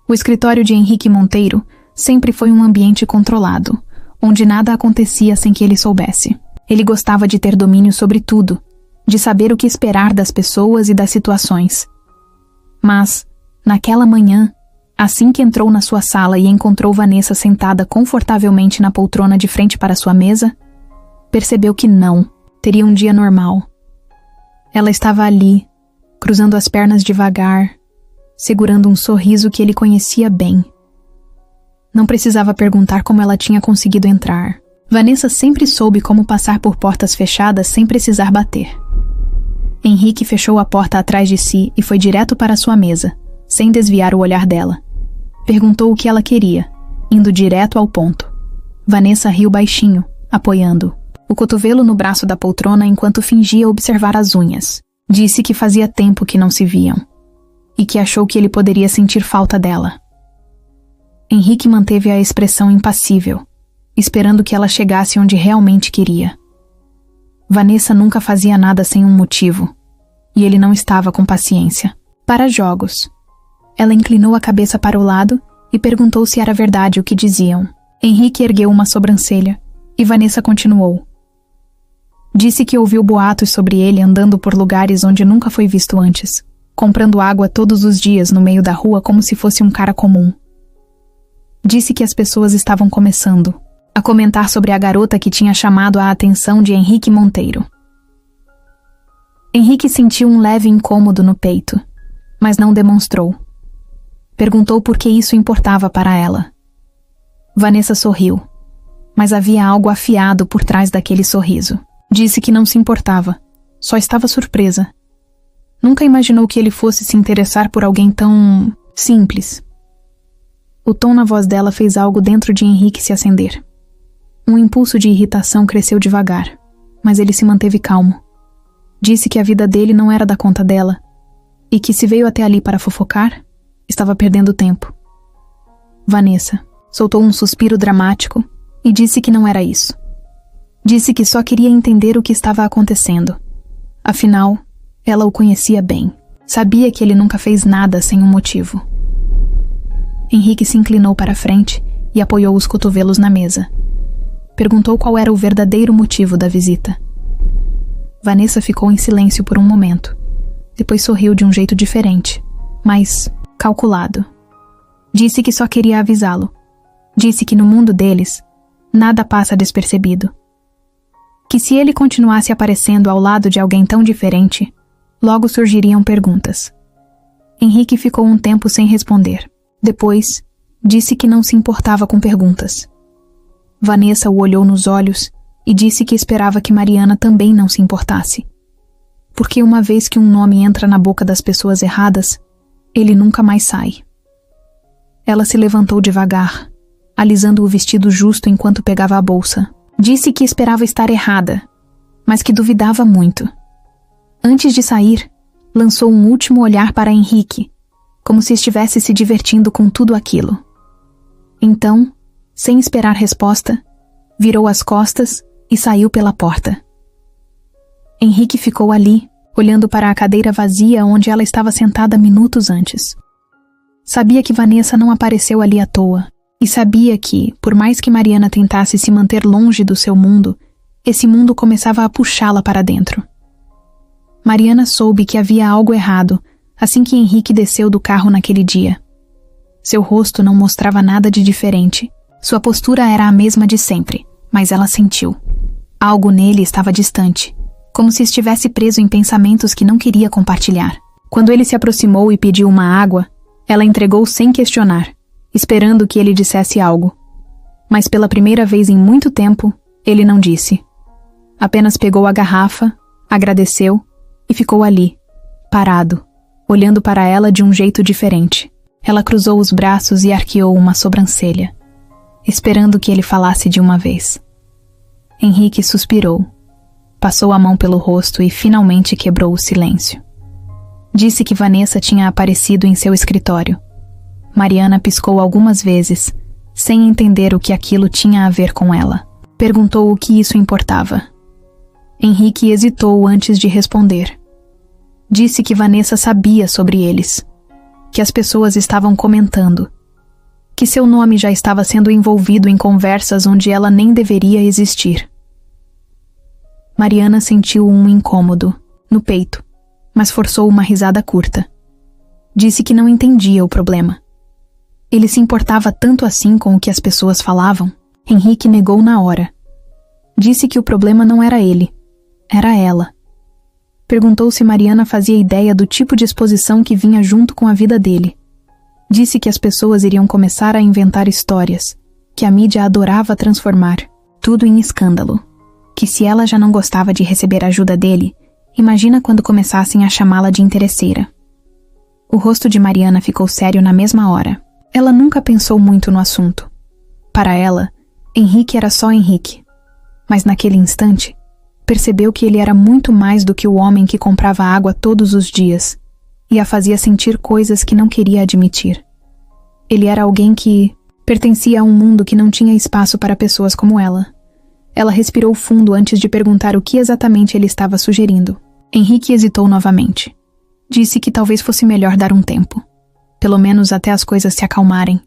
O escritório de Henrique Monteiro sempre foi um ambiente controlado, onde nada acontecia sem que ele soubesse. Ele gostava de ter domínio sobre tudo, de saber o que esperar das pessoas e das situações. Mas, naquela manhã, assim que entrou na sua sala e encontrou Vanessa sentada confortavelmente na poltrona de frente para sua mesa, percebeu que não teria um dia normal. Ela estava ali, cruzando as pernas devagar, segurando um sorriso que ele conhecia bem. Não precisava perguntar como ela tinha conseguido entrar. Vanessa sempre soube como passar por portas fechadas sem precisar bater. Henrique fechou a porta atrás de si e foi direto para sua mesa, sem desviar o olhar dela. Perguntou o que ela queria, indo direto ao ponto. Vanessa riu baixinho, apoiando o cotovelo no braço da poltrona enquanto fingia observar as unhas. Disse que fazia tempo que não se viam, e que achou que ele poderia sentir falta dela. Henrique manteve a expressão impassível, esperando que ela chegasse onde realmente queria. Vanessa nunca fazia nada sem um motivo, e ele não estava com paciência. Para jogos. Ela inclinou a cabeça para o lado e perguntou se era verdade o que diziam. Henrique ergueu uma sobrancelha, e Vanessa continuou. Disse que ouviu boatos sobre ele andando por lugares onde nunca foi visto antes, comprando água todos os dias no meio da rua como se fosse um cara comum. Disse que as pessoas estavam começando a comentar sobre a garota que tinha chamado a atenção de Henrique Monteiro. Henrique sentiu um leve incômodo no peito, mas não demonstrou. Perguntou por que isso importava para ela. Vanessa sorriu. mas havia algo afiado por trás daquele sorriso. Disse que não se importava, só estava surpresa. Nunca imaginou que ele fosse se interessar por alguém tão simples. O tom na voz dela fez algo dentro de Henrique se acender. Um impulso de irritação cresceu devagar, mas ele se manteve calmo. Disse que a vida dele não era da conta dela, e que se veio até ali para fofocar, estava perdendo tempo. Vanessa soltou um suspiro dramático e disse que não era isso. Disse que só queria entender o que estava acontecendo. Afinal, ela o conhecia bem. Sabia que ele nunca fez nada sem um motivo. Henrique se inclinou para a frente e apoiou os cotovelos na mesa. Perguntou qual era o verdadeiro motivo da visita. Vanessa ficou em silêncio por um momento. Depois sorriu de um jeito diferente, mas calculado. Disse que só queria avisá-lo. Disse que no mundo deles, nada passa despercebido. Que se ele continuasse aparecendo ao lado de alguém tão diferente, logo surgiriam perguntas. Henrique ficou um tempo sem responder. Depois, disse que não se importava com perguntas. Vanessa o olhou nos olhos e disse que esperava que Mariana também não se importasse. Porque uma vez que um nome entra na boca das pessoas erradas, ele nunca mais sai. Ela se levantou devagar, alisando o vestido justo enquanto pegava a bolsa. Disse que esperava estar errada, mas que duvidava muito. Antes de sair, lançou um último olhar para Henrique, como se estivesse se divertindo com tudo aquilo. Então, sem esperar resposta, virou as costas e saiu pela porta. Henrique ficou ali, olhando para a cadeira vazia onde ela estava sentada minutos antes. Sabia que Vanessa não apareceu ali à toa, e sabia que, por mais que Mariana tentasse se manter longe do seu mundo, esse mundo começava a puxá-la para dentro. Mariana soube que havia algo errado assim que Henrique desceu do carro naquele dia. Seu rosto não mostrava nada de diferente. Sua postura era a mesma de sempre, mas ela sentiu. Algo nele estava distante, como se estivesse preso em pensamentos que não queria compartilhar. Quando ele se aproximou e pediu uma água, ela entregou sem questionar, esperando que ele dissesse algo. Mas pela primeira vez em muito tempo, ele não disse. Apenas pegou a garrafa, agradeceu e ficou ali, parado, olhando para ela de um jeito diferente. Ela cruzou os braços e arqueou uma sobrancelha, esperando que ele falasse de uma vez. Henrique suspirou, passou a mão pelo rosto e finalmente quebrou o silêncio. Disse que Vanessa tinha aparecido em seu escritório. Mariana piscou algumas vezes, sem entender o que aquilo tinha a ver com ela. Perguntou o que isso importava. Henrique hesitou antes de responder. Disse que Vanessa sabia sobre eles, que as pessoas estavam comentando, que seu nome já estava sendo envolvido em conversas onde ela nem deveria existir. Mariana sentiu um incômodo no peito, mas forçou uma risada curta. Disse que não entendia o problema. Ele se importava tanto assim com o que as pessoas falavam? Henrique negou na hora. Disse que o problema não era ele, era ela. Perguntou se Mariana fazia ideia do tipo de exposição que vinha junto com a vida dele. Disse que as pessoas iriam começar a inventar histórias, que a mídia adorava transformar tudo em escândalo. Que se ela já não gostava de receber ajuda dele, imagina quando começassem a chamá-la de interesseira. O rosto de Mariana ficou sério na mesma hora. Ela nunca pensou muito no assunto. Para ela, Henrique era só Henrique. Mas naquele instante, percebeu que ele era muito mais do que o homem que comprava água todos os dias e a fazia sentir coisas que não queria admitir. Ele era alguém que pertencia a um mundo que não tinha espaço para pessoas como ela. Ela respirou fundo antes de perguntar o que exatamente ele estava sugerindo. Henrique hesitou novamente. Disse que talvez fosse melhor dar um tempo. Pelo menos até as coisas se acalmarem.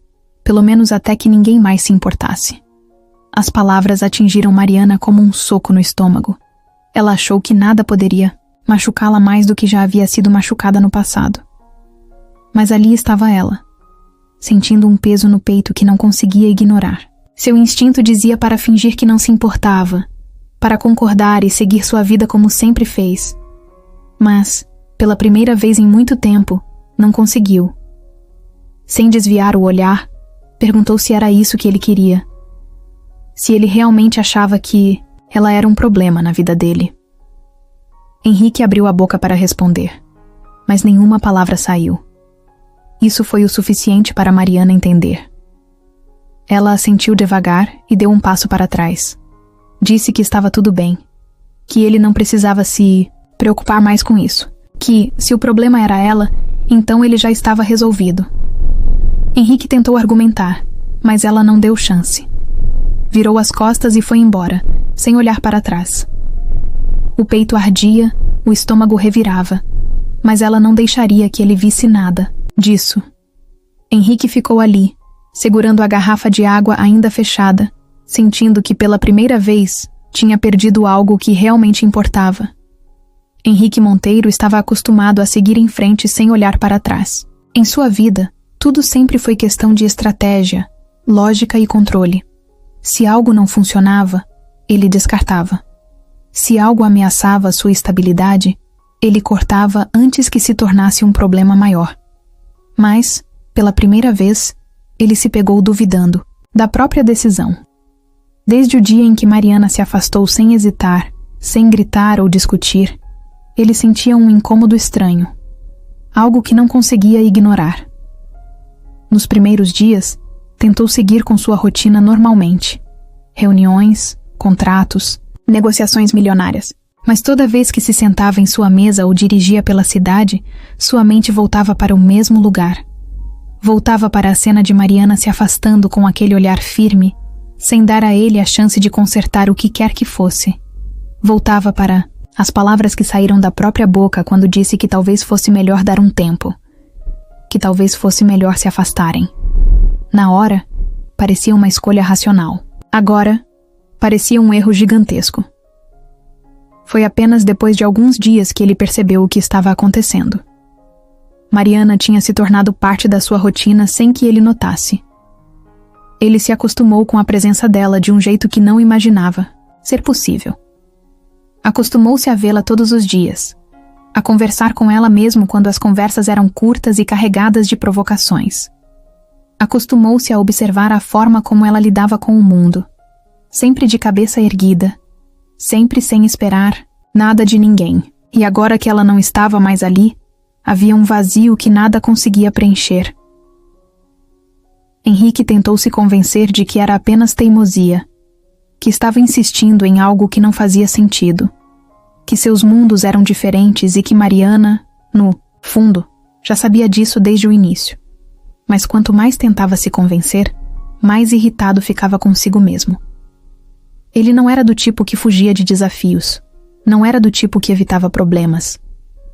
Pelo menos até que ninguém mais se importasse. As palavras atingiram Mariana como um soco no estômago. Ela achou que nada poderia machucá-la mais do que já havia sido machucada no passado. Mas ali estava ela, sentindo um peso no peito que não conseguia ignorar. Seu instinto dizia para fingir que não se importava, para concordar e seguir sua vida como sempre fez. Mas, pela primeira vez em muito tempo, não conseguiu. Sem desviar o olhar, perguntou se era isso que ele queria. se ele realmente achava que ela era um problema na vida dele. Henrique abriu a boca para responder, mas nenhuma palavra saiu. Isso foi o suficiente para Mariana entender. Ela assentiu devagar e deu um passo para trás. Disse que estava tudo bem, que ele não precisava se preocupar mais com isso, que, se o problema era ela, então ele já estava resolvido. Henrique tentou argumentar, mas ela não deu chance. Virou as costas e foi embora, sem olhar para trás. O peito ardia, o estômago revirava, mas ela não deixaria que ele visse nada disso. Henrique ficou ali, segurando a garrafa de água ainda fechada, sentindo que pela primeira vez tinha perdido algo que realmente importava. Henrique Monteiro estava acostumado a seguir em frente sem olhar para trás. Em sua vida, tudo sempre foi questão de estratégia, lógica e controle. Se algo não funcionava, ele descartava. Se algo ameaçava sua estabilidade, ele cortava antes que se tornasse um problema maior. Mas, pela primeira vez, ele se pegou duvidando da própria decisão. Desde o dia em que Mariana se afastou sem hesitar, sem gritar ou discutir, ele sentia um incômodo estranho, algo que não conseguia ignorar. Nos primeiros dias, tentou seguir com sua rotina normalmente. Reuniões, contratos, negociações milionárias. Mas toda vez que se sentava em sua mesa ou dirigia pela cidade, sua mente voltava para o mesmo lugar. Voltava para a cena de Mariana se afastando com aquele olhar firme, sem dar a ele a chance de consertar o que quer que fosse. Voltava para as palavras que saíram da própria boca quando disse que talvez fosse melhor dar um tempo, que talvez fosse melhor se afastarem. Na hora, parecia uma escolha racional. Agora, parecia um erro gigantesco. Foi apenas depois de alguns dias que ele percebeu o que estava acontecendo. Mariana tinha se tornado parte da sua rotina sem que ele notasse. Ele se acostumou com a presença dela de um jeito que não imaginava ser possível. Acostumou-se a vê-la todos os dias, a conversar com ela mesmo quando as conversas eram curtas e carregadas de provocações. Acostumou-se a observar a forma como ela lidava com o mundo, sempre de cabeça erguida, sempre sem esperar nada de ninguém. E agora que ela não estava mais ali, havia um vazio que nada conseguia preencher. Henrique tentou se convencer de que era apenas teimosia, que estava insistindo em algo que não fazia sentido, que seus mundos eram diferentes e que Mariana, no fundo, já sabia disso desde o início. Mas quanto mais tentava se convencer, mais irritado ficava consigo mesmo. Ele não era do tipo que fugia de desafios, não era do tipo que evitava problemas.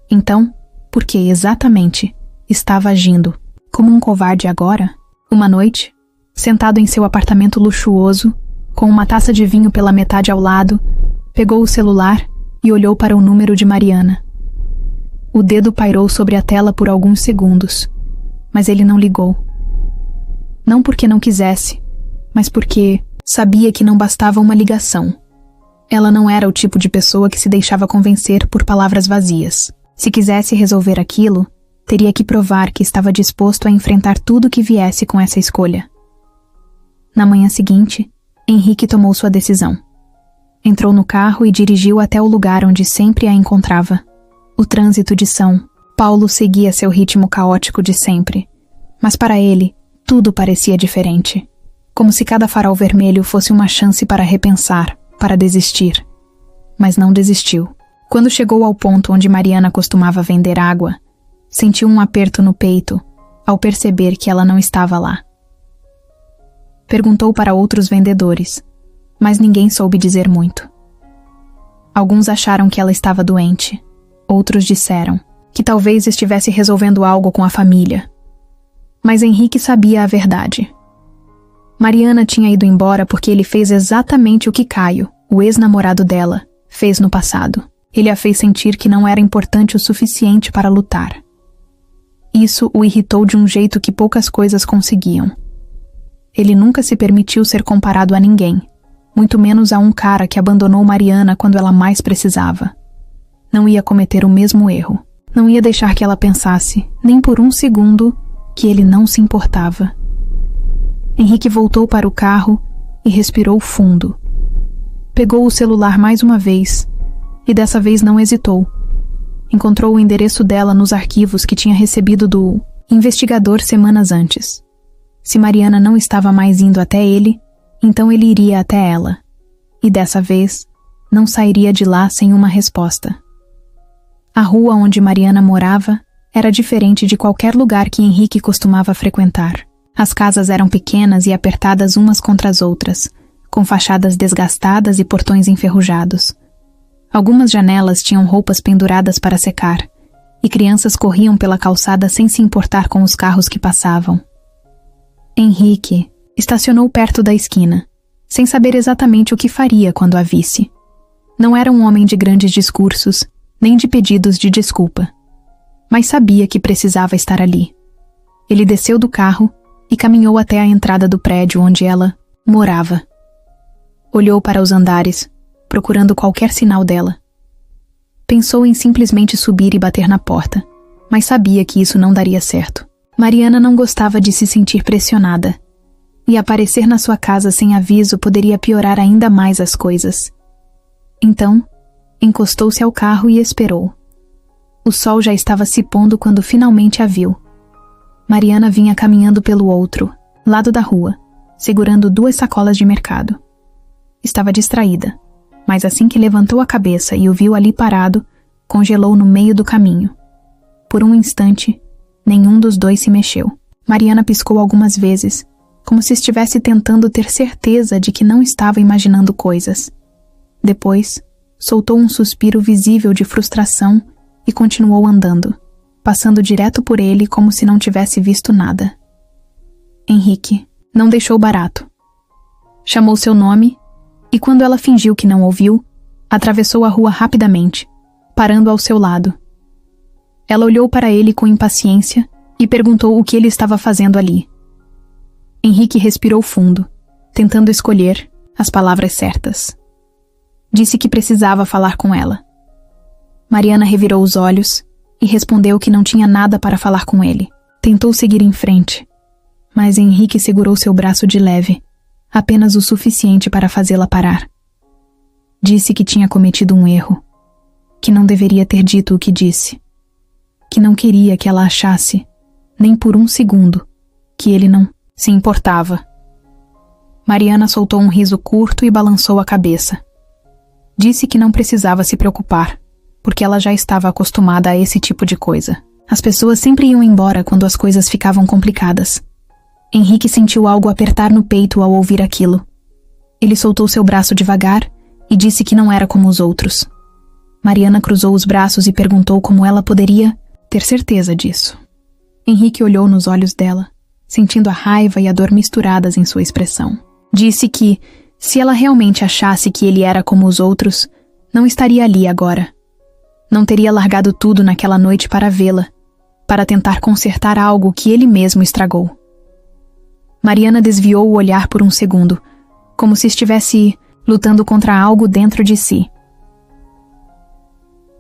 Então, por que exatamente estava agindo como um covarde agora? Uma noite, sentado em seu apartamento luxuoso, com uma taça de vinho pela metade ao lado, pegou o celular e olhou para o número de Mariana. O dedo pairou sobre a tela por alguns segundos, mas ele não ligou. Não porque não quisesse, mas porque sabia que não bastava uma ligação. Ela não era o tipo de pessoa que se deixava convencer por palavras vazias. Se quisesse resolver aquilo, teria que provar que estava disposto a enfrentar tudo que viesse com essa escolha. Na manhã seguinte, Henrique tomou sua decisão. Entrou no carro e dirigiu até o lugar onde sempre a encontrava. O trânsito de São Paulo seguia seu ritmo caótico de sempre, mas para ele, tudo parecia diferente. Como se cada farol vermelho fosse uma chance para repensar, para desistir. Mas não desistiu. Quando chegou ao ponto onde Mariana costumava vender água, sentiu um aperto no peito ao perceber que ela não estava lá. Perguntou para outros vendedores, mas ninguém soube dizer muito. Alguns acharam que ela estava doente, outros disseram que talvez estivesse resolvendo algo com a família. Mas Henrique sabia a verdade. Mariana tinha ido embora porque ele fez exatamente o que Caio, o ex-namorado dela, fez no passado. Ele a fez sentir que não era importante o suficiente para lutar. Isso o irritou de um jeito que poucas coisas conseguiam. Ele nunca se permitiu ser comparado a ninguém, muito menos a um cara que abandonou Mariana quando ela mais precisava. Não ia cometer o mesmo erro. Não ia deixar que ela pensasse, nem por um segundo, que ele não se importava. Henrique voltou para o carro e respirou fundo. Pegou o celular mais uma vez, e dessa vez não hesitou. Encontrou o endereço dela nos arquivos que tinha recebido do investigador semanas antes. Se Mariana não estava mais indo até ele, então ele iria até ela. E dessa vez, não sairia de lá sem uma resposta. A rua onde Mariana morava era diferente de qualquer lugar que Henrique costumava frequentar. As casas eram pequenas e apertadas umas contra as outras, com fachadas desgastadas e portões enferrujados. Algumas janelas tinham roupas penduradas para secar, e crianças corriam pela calçada sem se importar com os carros que passavam. Henrique estacionou perto da esquina, sem saber exatamente o que faria quando a visse. Não era um homem de grandes discursos, nem de pedidos de desculpa, mas sabia que precisava estar ali. Ele desceu do carro e caminhou até a entrada do prédio onde ela morava. Olhou para os andares, procurando qualquer sinal dela. Pensou em simplesmente subir e bater na porta, mas sabia que isso não daria certo. Mariana não gostava de se sentir pressionada, e aparecer na sua casa sem aviso poderia piorar ainda mais as coisas. Então, encostou-se ao carro e esperou. O sol já estava se pondo quando finalmente a viu. Mariana vinha caminhando pelo outro lado da rua, segurando 2 sacolas de mercado. Estava distraída, mas assim que levantou a cabeça e o viu ali parado, congelou no meio do caminho. Por um instante, nenhum dos dois se mexeu. Mariana piscou algumas vezes, como se estivesse tentando ter certeza de que não estava imaginando coisas. Depois, soltou um suspiro visível de frustração e continuou andando, passando direto por ele como se não tivesse visto nada. Henrique não deixou barato. Chamou seu nome e, quando ela fingiu que não ouviu, atravessou a rua rapidamente, parando ao seu lado. Ela olhou para ele com impaciência e perguntou o que ele estava fazendo ali. Henrique respirou fundo, tentando escolher as palavras certas. Disse que precisava falar com ela. Mariana revirou os olhos e respondeu que não tinha nada para falar com ele. Tentou seguir em frente, mas Henrique segurou seu braço de leve, apenas o suficiente para fazê-la parar. Disse que tinha cometido um erro, que não deveria ter dito o que disse, que não queria que ela achasse, nem por um segundo, que ele não se importava. Mariana soltou um riso curto e balançou a cabeça. Disse que não precisava se preocupar, porque ela já estava acostumada a esse tipo de coisa. As pessoas sempre iam embora quando as coisas ficavam complicadas. Henrique sentiu algo apertar no peito ao ouvir aquilo. Ele soltou seu braço devagar e disse que não era como os outros. Mariana cruzou os braços e perguntou como ela poderia ter certeza disso. Henrique olhou nos olhos dela, sentindo a raiva e a dor misturadas em sua expressão. Disse que, se ela realmente achasse que ele era como os outros, não estaria ali agora. Não teria largado tudo naquela noite para vê-la, para tentar consertar algo que ele mesmo estragou. Mariana desviou o olhar por um segundo, como se estivesse lutando contra algo dentro de si.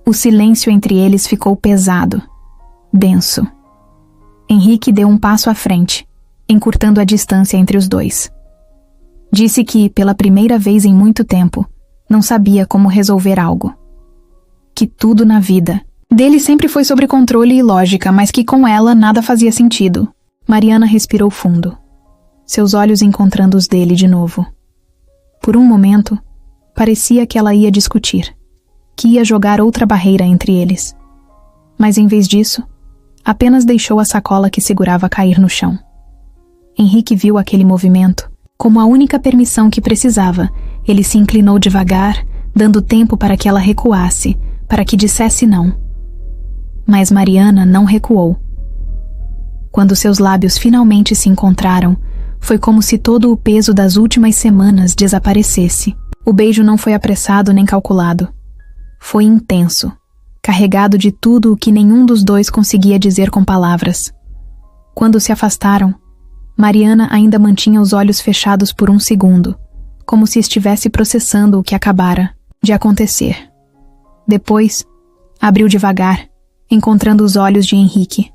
O silêncio entre eles ficou pesado, denso. Henrique deu um passo à frente, encurtando a distância entre os dois. Disse que, pela primeira vez em muito tempo, não sabia como resolver algo. Que tudo na vida dele sempre foi sobre controle e lógica, mas que com ela nada fazia sentido. Mariana respirou fundo, seus olhos encontrando os dele de novo. Por um momento, parecia que ela ia discutir, que ia jogar outra barreira entre eles. Mas em vez disso, apenas deixou a sacola que segurava cair no chão. Henrique viu aquele movimento como a única permissão que precisava. Ele se inclinou devagar, dando tempo para que ela recuasse, para que dissesse não. Mas Mariana não recuou. Quando seus lábios finalmente se encontraram, foi como se todo o peso das últimas semanas desaparecesse. O beijo não foi apressado nem calculado. Foi intenso, carregado de tudo o que nenhum dos dois conseguia dizer com palavras. Quando se afastaram, Mariana ainda mantinha os olhos fechados por um segundo, como se estivesse processando o que acabara de acontecer. Depois, abriu devagar, encontrando os olhos de Henrique.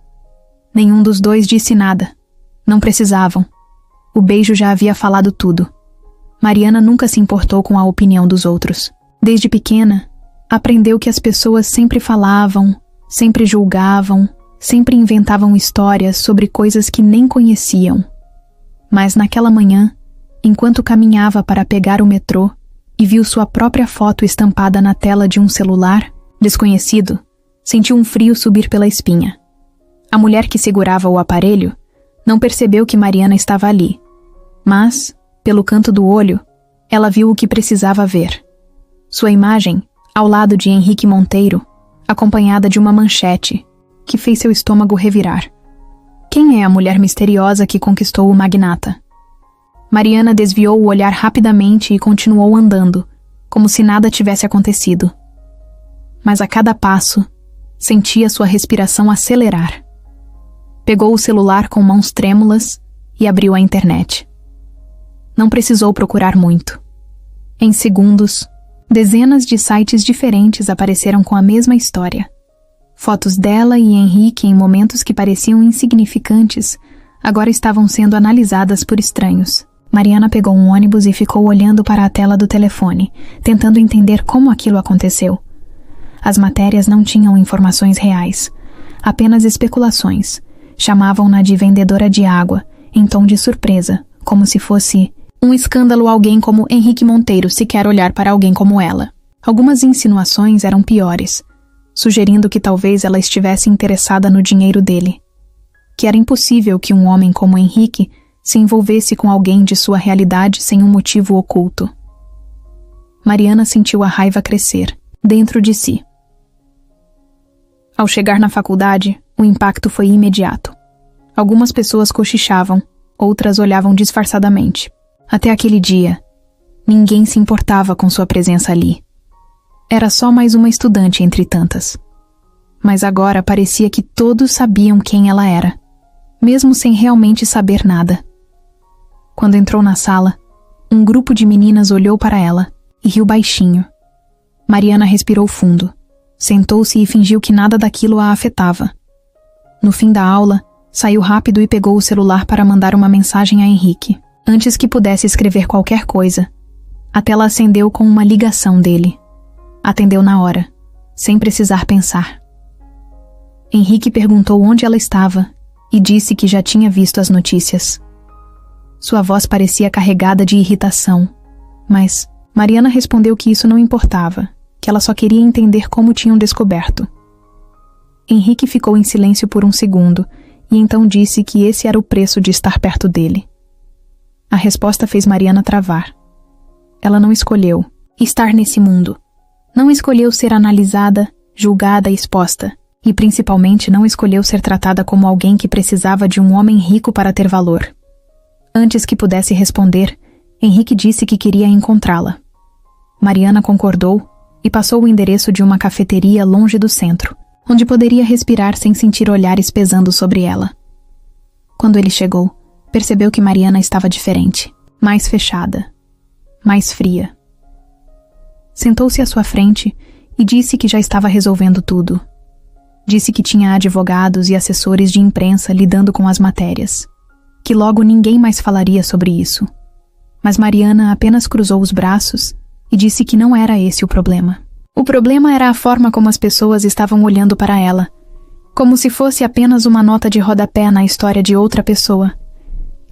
Nenhum dos dois disse nada. Não precisavam. O beijo já havia falado tudo. Mariana nunca se importou com a opinião dos outros. Desde pequena, aprendeu que as pessoas sempre falavam, sempre julgavam, sempre inventavam histórias sobre coisas que nem conheciam. Mas naquela manhã, enquanto caminhava para pegar o metrô e viu sua própria foto estampada na tela de um celular desconhecido, sentiu um frio subir pela espinha. A mulher que segurava o aparelho não percebeu que Mariana estava ali, mas, pelo canto do olho, ela viu o que precisava ver. Sua imagem, ao lado de Henrique Monteiro, acompanhada de uma manchete, que fez seu estômago revirar. Quem é a mulher misteriosa que conquistou o magnata? Mariana desviou o olhar rapidamente e continuou andando, como se nada tivesse acontecido. Mas a cada passo, sentia sua respiração acelerar. Pegou o celular com mãos trêmulas e abriu a internet. Não precisou procurar muito. Em segundos, dezenas de sites diferentes apareceram com a mesma história. Fotos dela e Henrique em momentos que pareciam insignificantes agora estavam sendo analisadas por estranhos. Mariana pegou um ônibus e ficou olhando para a tela do telefone, tentando entender como aquilo aconteceu. As matérias não tinham informações reais, apenas especulações. Chamavam-na de vendedora de água, em tom de surpresa, como se fosse um escândalo alguém como Henrique Monteiro sequer olhar para alguém como ela. Algumas insinuações eram piores, sugerindo que talvez ela estivesse interessada no dinheiro dele. Que era impossível que um homem como Henrique se envolvesse com alguém de sua realidade sem um motivo oculto. Mariana sentiu a raiva crescer, dentro de si. Ao chegar na faculdade, o impacto foi imediato. Algumas pessoas cochichavam, outras olhavam disfarçadamente. Até aquele dia, ninguém se importava com sua presença ali. Era só mais uma estudante entre tantas. Mas agora parecia que todos sabiam quem ela era, mesmo sem realmente saber nada. Quando entrou na sala, um grupo de meninas olhou para ela e riu baixinho. Mariana respirou fundo, sentou-se e fingiu que nada daquilo a afetava. No fim da aula, saiu rápido e pegou o celular para mandar uma mensagem a Henrique. Antes que pudesse escrever qualquer coisa, a tela acendeu com uma ligação dele. Atendeu na hora, sem precisar pensar. Henrique perguntou onde ela estava e disse que já tinha visto as notícias. Sua voz parecia carregada de irritação, mas Mariana respondeu que isso não importava, que ela só queria entender como tinham descoberto. Henrique ficou em silêncio por um segundo e então disse que esse era o preço de estar perto dele. A resposta fez Mariana travar. Ela não escolheu estar nesse mundo. Não escolheu ser analisada, julgada e exposta. E principalmente não escolheu ser tratada como alguém que precisava de um homem rico para ter valor. Antes que pudesse responder, Henrique disse que queria encontrá-la. Mariana concordou e passou o endereço de uma cafeteria longe do centro, onde poderia respirar sem sentir olhares pesando sobre ela. Quando ele chegou, percebeu que Mariana estava diferente, mais fechada, mais fria. Sentou-se à sua frente e disse que já estava resolvendo tudo. Disse que tinha advogados e assessores de imprensa lidando com as matérias, que logo ninguém mais falaria sobre isso. Mas Mariana apenas cruzou os braços e disse que não era esse o problema. O problema era a forma como as pessoas estavam olhando para ela, como se fosse apenas uma nota de rodapé na história de outra pessoa.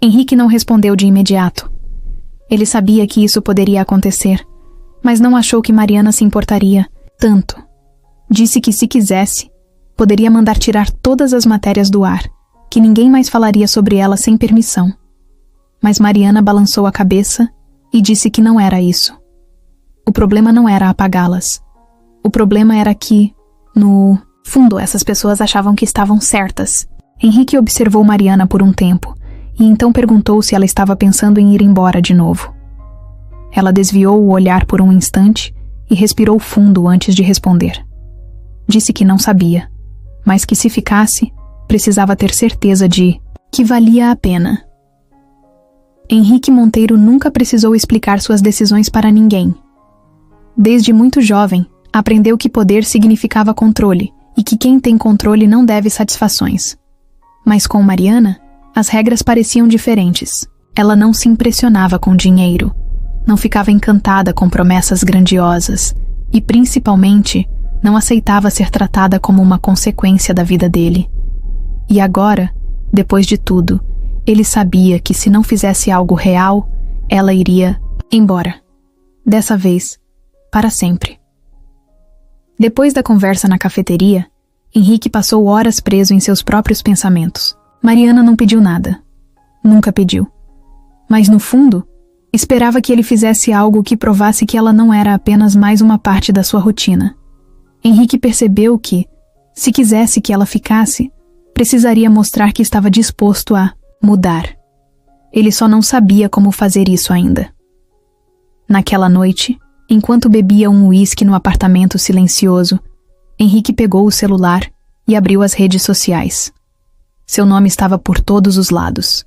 Henrique não respondeu de imediato. Ele sabia que isso poderia acontecer, mas não achou que Mariana se importaria tanto. Disse que se quisesse, poderia mandar tirar todas as matérias do ar, que ninguém mais falaria sobre ela sem permissão. Mas Mariana balançou a cabeça e disse que não era isso. O problema não era apagá-las. O problema era que, no fundo, essas pessoas achavam que estavam certas. Henrique observou Mariana por um tempo, e então perguntou se ela estava pensando em ir embora de novo. Ela desviou o olhar por um instante e respirou fundo antes de responder. Disse que não sabia, mas que se ficasse, precisava ter certeza de que valia a pena. Henrique Monteiro nunca precisou explicar suas decisões para ninguém. Desde muito jovem, aprendeu que poder significava controle e que quem tem controle não deve satisfações. Mas com Mariana, as regras pareciam diferentes. Ela não se impressionava com dinheiro. Não ficava encantada com promessas grandiosas e, principalmente, não aceitava ser tratada como uma consequência da vida dele. E agora, depois de tudo, ele sabia que se não fizesse algo real, ela iria embora. Dessa vez, para sempre. Depois da conversa na cafeteria, Henrique passou horas preso em seus próprios pensamentos. Mariana não pediu nada. Nunca pediu. Mas, no fundo, esperava que ele fizesse algo que provasse que ela não era apenas mais uma parte da sua rotina. Henrique percebeu que, se quisesse que ela ficasse, precisaria mostrar que estava disposto a mudar. Ele só não sabia como fazer isso ainda. Naquela noite, enquanto bebia um uísque no apartamento silencioso, Henrique pegou o celular e abriu as redes sociais. Seu nome estava por todos os lados.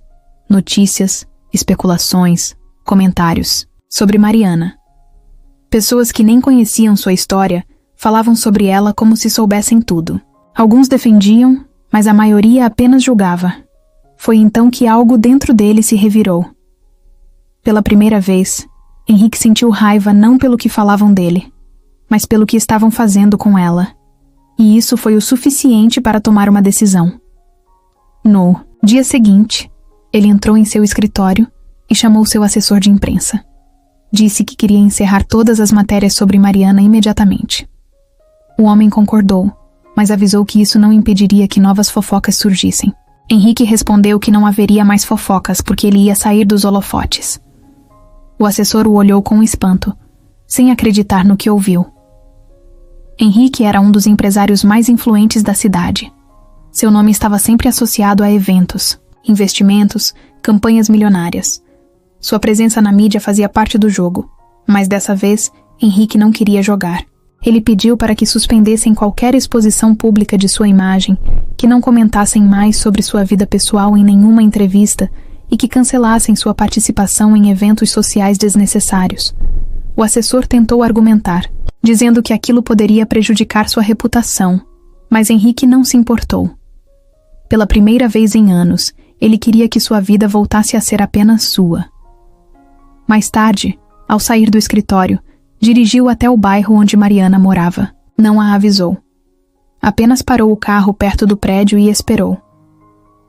Notícias, especulações, comentários sobre Mariana. Pessoas que nem conheciam sua história falavam sobre ela como se soubessem tudo. Alguns defendiam, mas a maioria apenas julgava. Foi então que algo dentro dele se revirou. Pela primeira vez, Henrique sentiu raiva não pelo que falavam dele, mas pelo que estavam fazendo com ela. E isso foi o suficiente para tomar uma decisão. No dia seguinte, ele entrou em seu escritório e chamou seu assessor de imprensa. Disse que queria encerrar todas as matérias sobre Mariana imediatamente. O homem concordou, mas avisou que isso não impediria que novas fofocas surgissem. Henrique respondeu que não haveria mais fofocas porque ele ia sair dos holofotes. O assessor o olhou com espanto, sem acreditar no que ouviu. Henrique era um dos empresários mais influentes da cidade. Seu nome estava sempre associado a eventos, investimentos, campanhas milionárias. Sua presença na mídia fazia parte do jogo, mas dessa vez, Henrique não queria jogar. Ele pediu para que suspendessem qualquer exposição pública de sua imagem, que não comentassem mais sobre sua vida pessoal em nenhuma entrevista e que cancelassem sua participação em eventos sociais desnecessários. O assessor tentou argumentar, dizendo que aquilo poderia prejudicar sua reputação, mas Henrique não se importou. Pela primeira vez em anos, ele queria que sua vida voltasse a ser apenas sua. Mais tarde, ao sair do escritório, dirigiu até o bairro onde Mariana morava. Não a avisou. Apenas parou o carro perto do prédio e esperou.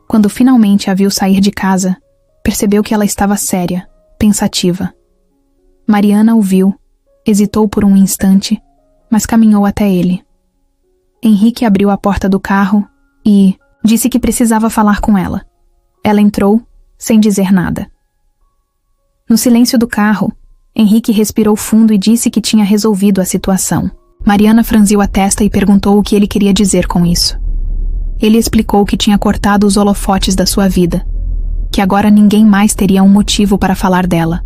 Quando finalmente a viu sair de casa, percebeu que ela estava séria, pensativa. Mariana o viu, hesitou por um instante, mas caminhou até ele. Henrique abriu a porta do carro e disse que precisava falar com ela. Ela entrou, sem dizer nada. No silêncio do carro, Henrique respirou fundo e disse que tinha resolvido a situação. Mariana franziu a testa e perguntou o que ele queria dizer com isso. Ele explicou que tinha cortado os holofotes da sua vida, que agora ninguém mais teria um motivo para falar dela.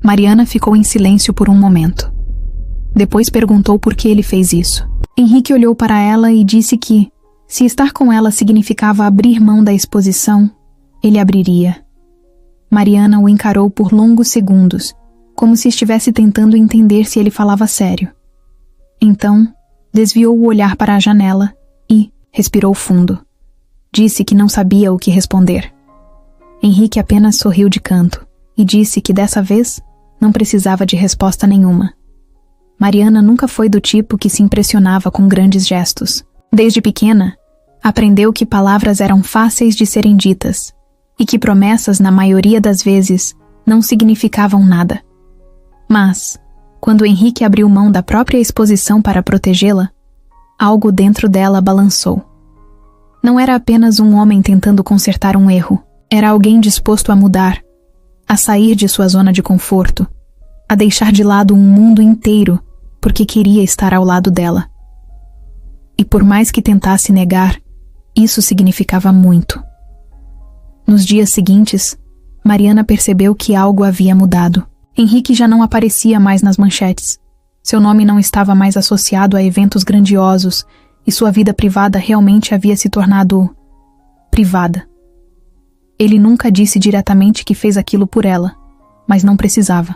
Mariana ficou em silêncio por um momento. Depois perguntou por que ele fez isso. Henrique olhou para ela e disse que, se estar com ela significava abrir mão da exposição, ele abriria. Mariana o encarou por longos segundos, como se estivesse tentando entender se ele falava sério. Então, desviou o olhar para a janela e respirou fundo. Disse que não sabia o que responder. Henrique apenas sorriu de canto e disse que dessa vez não precisava de resposta nenhuma. Mariana nunca foi do tipo que se impressionava com grandes gestos. Desde pequena, aprendeu que palavras eram fáceis de serem ditas e que promessas, na maioria das vezes, não significavam nada. Mas, quando Henrique abriu mão da própria exposição para protegê-la, algo dentro dela balançou. Não era apenas um homem tentando consertar um erro, era alguém disposto a mudar, a sair de sua zona de conforto, a deixar de lado um mundo inteiro porque queria estar ao lado dela. E por mais que tentasse negar, isso significava muito. Nos dias seguintes, Mariana percebeu que algo havia mudado. Henrique já não aparecia mais nas manchetes. Seu nome não estava mais associado a eventos grandiosos e sua vida privada realmente havia se tornado privada. Ele nunca disse diretamente que fez aquilo por ela, mas não precisava.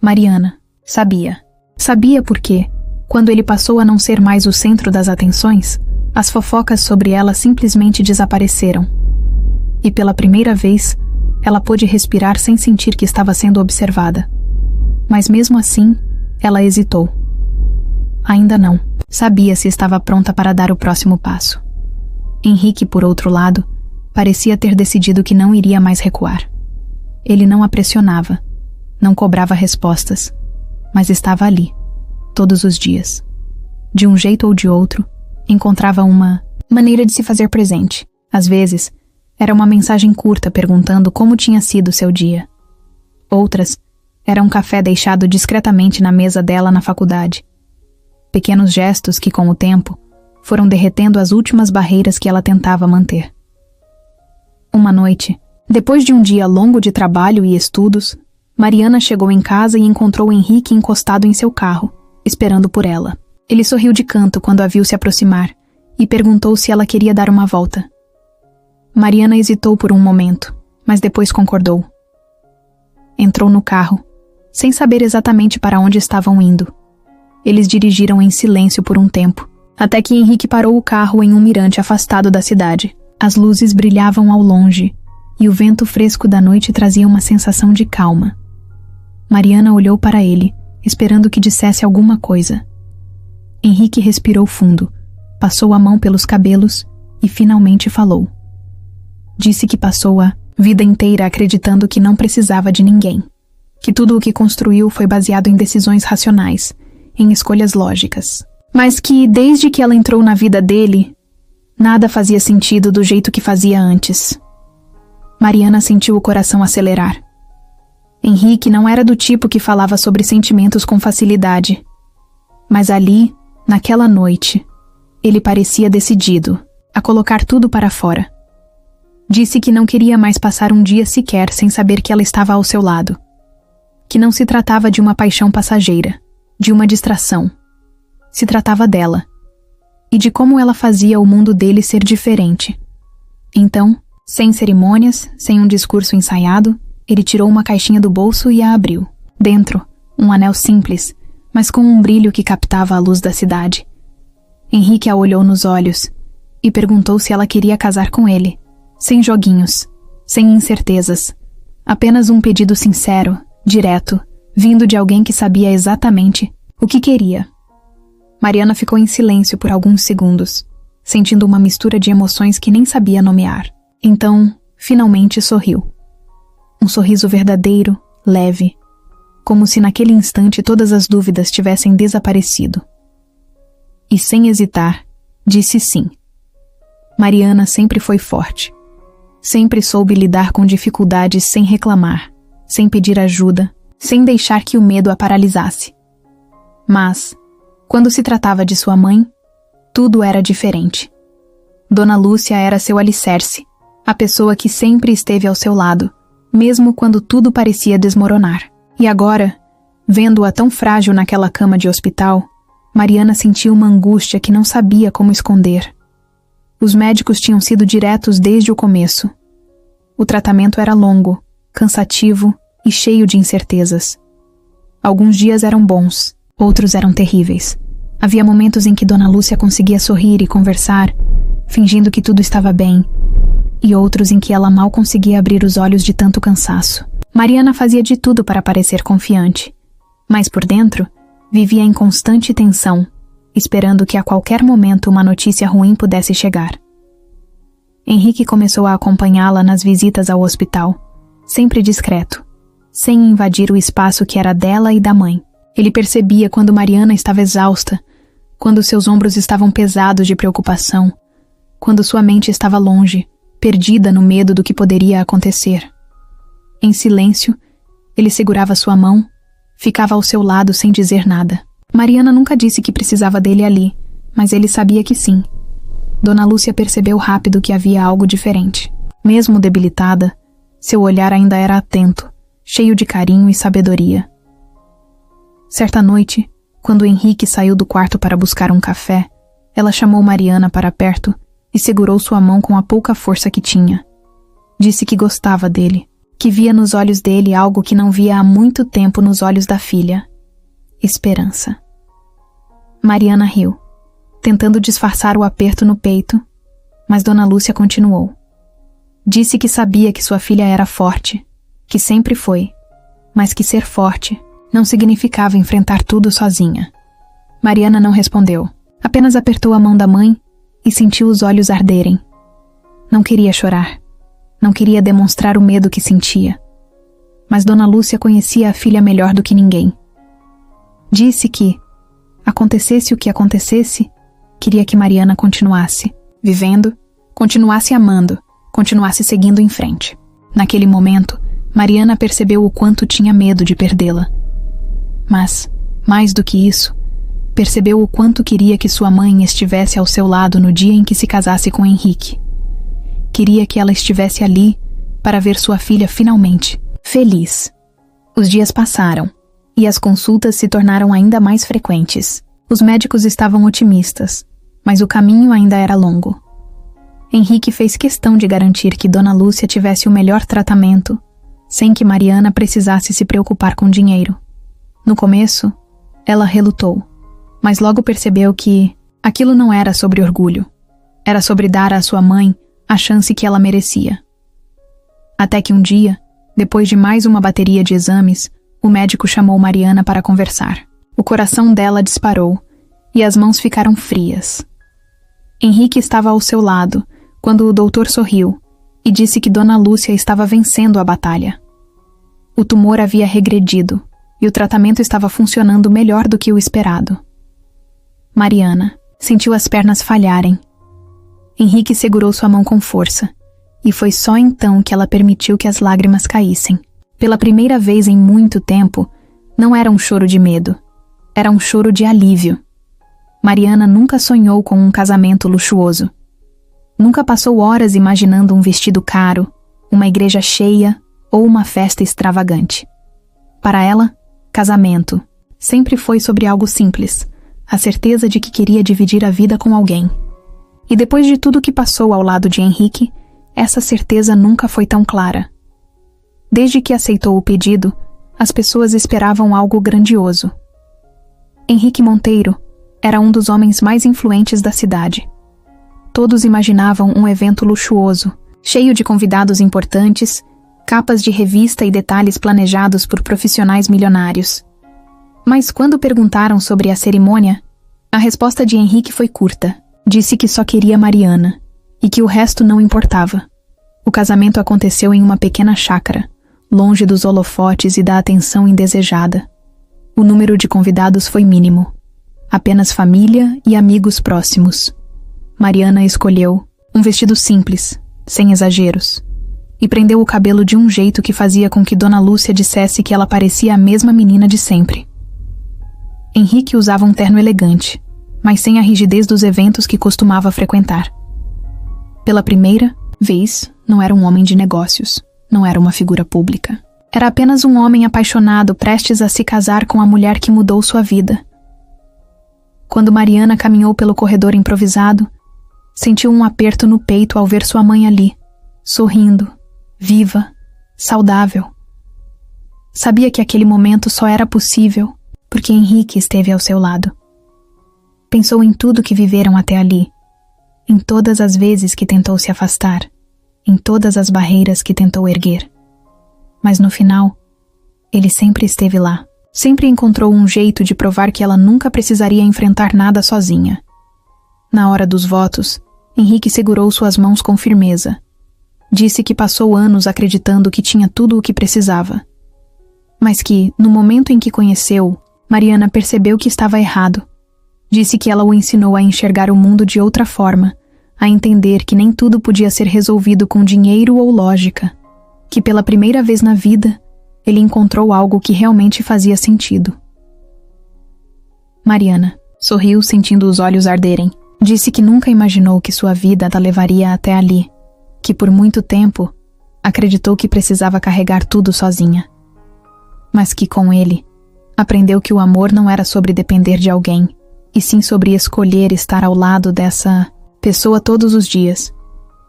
Mariana sabia. Sabia porque, quando ele passou a não ser mais o centro das atenções, as fofocas sobre ela simplesmente desapareceram. E pela primeira vez, ela pôde respirar sem sentir que estava sendo observada. Mas mesmo assim, ela hesitou. Ainda não. Sabia se estava pronta para dar o próximo passo. Henrique, por outro lado, parecia ter decidido que não iria mais recuar. Ele não a pressionava, não cobrava respostas, mas estava ali, todos os dias. De um jeito ou de outro, encontrava uma maneira de se fazer presente. Às vezes, era uma mensagem curta perguntando como tinha sido seu dia. Outras, era um café deixado discretamente na mesa dela na faculdade. Pequenos gestos que, com o tempo, foram derretendo as últimas barreiras que ela tentava manter. Uma noite, depois de um dia longo de trabalho e estudos, Mariana chegou em casa e encontrou Henrique encostado em seu carro, esperando por ela. Ele sorriu de canto quando a viu se aproximar e perguntou se ela queria dar uma volta. Mariana hesitou por um momento, mas depois concordou. Entrou no carro, sem saber exatamente para onde estavam indo. Eles dirigiram em silêncio por um tempo, até que Henrique parou o carro em um mirante afastado da cidade. As luzes brilhavam ao longe, e o vento fresco da noite trazia uma sensação de calma. Mariana olhou para ele, esperando que dissesse alguma coisa. Henrique respirou fundo, passou a mão pelos cabelos e finalmente falou. Disse que passou a vida inteira acreditando que não precisava de ninguém, que tudo o que construiu foi baseado em decisões racionais, em escolhas lógicas, mas que, desde que ela entrou na vida dele, nada fazia sentido do jeito que fazia antes. Mariana sentiu o coração acelerar. Henrique não era do tipo que falava sobre sentimentos com facilidade, mas ali, naquela noite, ele parecia decidido a colocar tudo para fora. Disse que não queria mais passar um dia sequer sem saber que ela estava ao seu lado, que não se tratava de uma paixão passageira, de uma distração. Se tratava dela, e de como ela fazia o mundo dele ser diferente. Então, sem cerimônias, sem um discurso ensaiado, ele tirou uma caixinha do bolso e a abriu. Dentro, um anel simples, mas com um brilho que captava a luz da cidade. Henrique a olhou nos olhos e perguntou se ela queria casar com ele, sem joguinhos, sem incertezas. Apenas um pedido sincero, direto, vindo de alguém que sabia exatamente o que queria. Mariana ficou em silêncio por alguns segundos, sentindo uma mistura de emoções que nem sabia nomear. Então, finalmente sorriu. Um sorriso verdadeiro, leve, como se naquele instante todas as dúvidas tivessem desaparecido. E sem hesitar, disse sim. Mariana sempre foi forte. Sempre soube lidar com dificuldades sem reclamar, sem pedir ajuda, sem deixar que o medo a paralisasse. Mas, quando se tratava de sua mãe, tudo era diferente. Dona Lúcia era seu alicerce, a pessoa que sempre esteve ao seu lado, mesmo quando tudo parecia desmoronar. E agora, vendo-a tão frágil naquela cama de hospital, Mariana sentiu uma angústia que não sabia como esconder. Os médicos tinham sido diretos desde o começo. O tratamento era longo, cansativo e cheio de incertezas. Alguns dias eram bons, outros eram terríveis. Havia momentos em que Dona Lúcia conseguia sorrir e conversar, fingindo que tudo estava bem, e outros em que ela mal conseguia abrir os olhos de tanto cansaço. Mariana fazia de tudo para parecer confiante, mas por dentro, vivia em constante tensão, esperando que a qualquer momento uma notícia ruim pudesse chegar. Henrique começou a acompanhá-la nas visitas ao hospital, sempre discreto, sem invadir o espaço que era dela e da mãe. Ele percebia quando Mariana estava exausta, quando seus ombros estavam pesados de preocupação, quando sua mente estava longe, perdida no medo do que poderia acontecer. Em silêncio, ele segurava sua mão, ficava ao seu lado sem dizer nada. Mariana nunca disse que precisava dele ali, mas ele sabia que sim. Dona Lúcia percebeu rápido que havia algo diferente. Mesmo debilitada, seu olhar ainda era atento, cheio de carinho e sabedoria. Certa noite, quando Henrique saiu do quarto para buscar um café, ela chamou Mariana para perto e segurou sua mão com a pouca força que tinha. Disse que gostava dele, que via nos olhos dele algo que não via há muito tempo nos olhos da filha: esperança. Mariana riu, tentando disfarçar o aperto no peito, mas Dona Lúcia continuou. Disse que sabia que sua filha era forte, que sempre foi, mas que ser forte não significava enfrentar tudo sozinha. Mariana não respondeu, apenas apertou a mão da mãe e sentiu os olhos arderem. Não queria chorar, não queria demonstrar o medo que sentia. Mas Dona Lúcia conhecia a filha melhor do que ninguém. Disse que, acontecesse o que acontecesse, queria que Mariana continuasse, vivendo, continuasse amando, continuasse seguindo em frente. Naquele momento, Mariana percebeu o quanto tinha medo de perdê-la. Mas, mais do que isso, percebeu o quanto queria que sua mãe estivesse ao seu lado no dia em que se casasse com Henrique. Queria que ela estivesse ali para ver sua filha finalmente feliz. Os dias passaram e as consultas se tornaram ainda mais frequentes. Os médicos estavam otimistas, mas o caminho ainda era longo. Henrique fez questão de garantir que Dona Lúcia tivesse o melhor tratamento, sem que Mariana precisasse se preocupar com dinheiro. No começo, ela relutou, mas logo percebeu que aquilo não era sobre orgulho. Era sobre dar à sua mãe a chance que ela merecia. Até que um dia, depois de mais uma bateria de exames, o médico chamou Mariana para conversar. O coração dela disparou e as mãos ficaram frias. Henrique estava ao seu lado quando o doutor sorriu e disse que Dona Lúcia estava vencendo a batalha. O tumor havia regredido e o tratamento estava funcionando melhor do que o esperado. Mariana sentiu as pernas falharem. Henrique segurou sua mão com força, e foi só então que ela permitiu que as lágrimas caíssem. Pela primeira vez em muito tempo, não era um choro de medo, era um choro de alívio. Mariana nunca sonhou com um casamento luxuoso. Nunca passou horas imaginando um vestido caro, uma igreja cheia ou uma festa extravagante. Para ela, casamento sempre foi sobre algo simples, a certeza de que queria dividir a vida com alguém. E depois de tudo que passou ao lado de Henrique, essa certeza nunca foi tão clara. Desde que aceitou o pedido, as pessoas esperavam algo grandioso. Henrique Monteiro era um dos homens mais influentes da cidade. Todos imaginavam um evento luxuoso, cheio de convidados importantes, capas de revista e detalhes planejados por profissionais milionários. Mas quando perguntaram sobre a cerimônia, a resposta de Henrique foi curta. Disse que só queria Mariana e que o resto não importava. O casamento aconteceu em uma pequena chácara, longe dos holofotes e da atenção indesejada. O número de convidados foi mínimo. Apenas família e amigos próximos. Mariana escolheu um vestido simples, sem exageros, e prendeu o cabelo de um jeito que fazia com que Dona Lúcia dissesse que ela parecia a mesma menina de sempre. Henrique usava um terno elegante, mas sem a rigidez dos eventos que costumava frequentar. Pela primeira vez, não era um homem de negócios, não era uma figura pública. Era apenas um homem apaixonado prestes a se casar com a mulher que mudou sua vida. Quando Mariana caminhou pelo corredor improvisado, sentiu um aperto no peito ao ver sua mãe ali, sorrindo, viva, saudável. Sabia que aquele momento só era possível porque Henrique esteve ao seu lado. Pensou em tudo que viveram até ali, em todas as vezes que tentou se afastar, em todas as barreiras que tentou erguer. Mas no final, ele sempre esteve lá, sempre encontrou um jeito de provar que ela nunca precisaria enfrentar nada sozinha. Na hora dos votos, Henrique segurou suas mãos com firmeza. Disse que passou anos acreditando que tinha tudo o que precisava. Mas que, no momento em que conheceu, Mariana percebeu que estava errado. Disse que ela o ensinou a enxergar o mundo de outra forma, a entender que nem tudo podia ser resolvido com dinheiro ou lógica, que pela primeira vez na vida, ele encontrou algo que realmente fazia sentido. Mariana sorriu sentindo os olhos arderem. Disse que nunca imaginou que sua vida a levaria até ali, que por muito tempo acreditou que precisava carregar tudo sozinha. Mas que com ele, aprendeu que o amor não era sobre depender de alguém, e sim sobre escolher estar ao lado dessa pessoa todos os dias.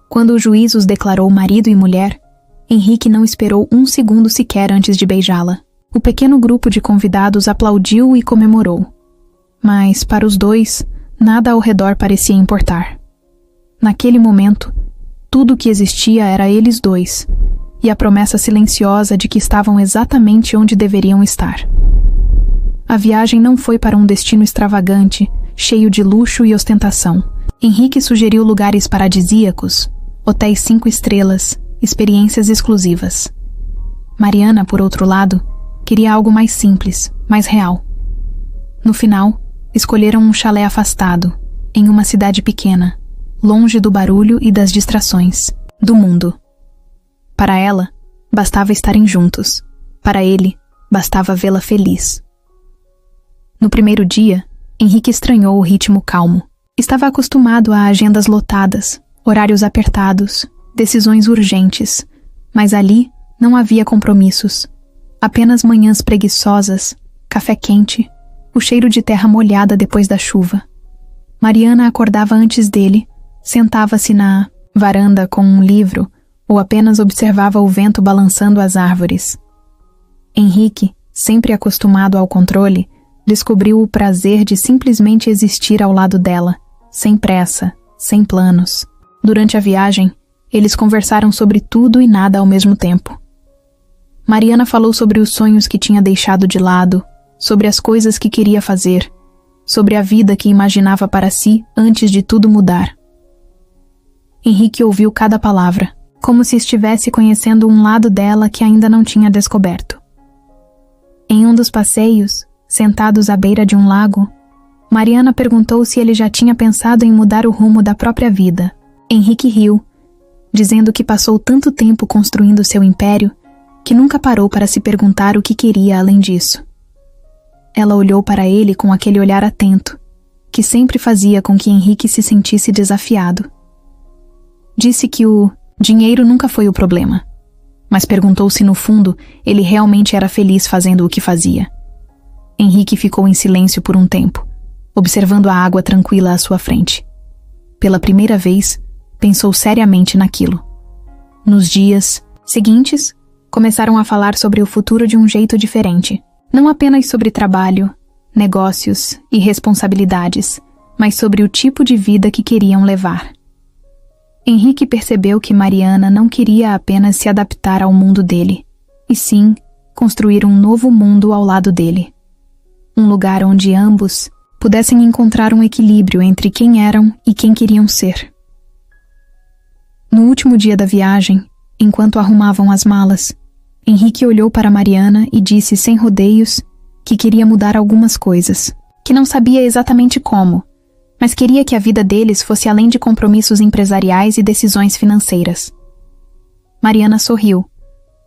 Quando o juiz os declarou marido e mulher, Henrique não esperou um segundo sequer antes de beijá-la. O pequeno grupo de convidados aplaudiu e comemorou. Mas, para os dois, nada ao redor parecia importar. Naquele momento, Tudo o que existia era eles dois, e a promessa silenciosa de que estavam exatamente onde deveriam estar. A viagem não foi para um destino extravagante, cheio de luxo e ostentação. Henrique sugeriu lugares paradisíacos, hotéis 5 estrelas, experiências exclusivas. Mariana, por outro lado, queria algo mais simples, mais real. No final, escolheram um chalé afastado, em uma cidade pequena, longe do barulho e das distrações, do mundo. Para ela, bastava estarem juntos. Para ele, bastava vê-la feliz. No primeiro dia, Henrique estranhou o ritmo calmo. Estava acostumado a agendas lotadas, horários apertados, decisões urgentes, mas ali não havia compromissos. Apenas manhãs preguiçosas, café quente, o cheiro de terra molhada depois da chuva. Mariana acordava antes dele, sentava-se na varanda com um livro ou apenas observava o vento balançando as árvores. Henrique, sempre acostumado ao controle, descobriu o prazer de simplesmente existir ao lado dela, sem pressa, sem planos. Durante a viagem, eles conversaram sobre tudo e nada ao mesmo tempo. Mariana falou sobre os sonhos que tinha deixado de lado, sobre as coisas que queria fazer, sobre a vida que imaginava para si antes de tudo mudar. Henrique ouviu cada palavra, como se estivesse conhecendo um lado dela que ainda não tinha descoberto. Em um dos passeios, sentados à beira de um lago, Mariana perguntou se ele já tinha pensado em mudar o rumo da própria vida. Henrique riu, dizendo que passou tanto tempo construindo seu império que nunca parou para se perguntar o que queria além disso. Ela olhou para ele com aquele olhar atento, que sempre fazia com que Henrique se sentisse desafiado. Disse que o dinheiro nunca foi o problema, mas perguntou se no fundo ele realmente era feliz fazendo o que fazia. Henrique ficou em silêncio por um tempo, observando a água tranquila à sua frente. Pela primeira vez, pensou seriamente naquilo. Nos dias seguintes, começaram a falar sobre o futuro de um jeito diferente. Não apenas sobre trabalho, negócios e responsabilidades, mas sobre o tipo de vida que queriam levar. Henrique percebeu que Mariana não queria apenas se adaptar ao mundo dele, e sim construir um novo mundo ao lado dele. Um lugar onde ambos pudessem encontrar um equilíbrio entre quem eram e quem queriam ser. No último dia da viagem, enquanto arrumavam as malas, Henrique olhou para Mariana e disse sem rodeios que queria mudar algumas coisas, que não sabia exatamente como, mas queria que a vida deles fosse além de compromissos empresariais e decisões financeiras. Mariana sorriu,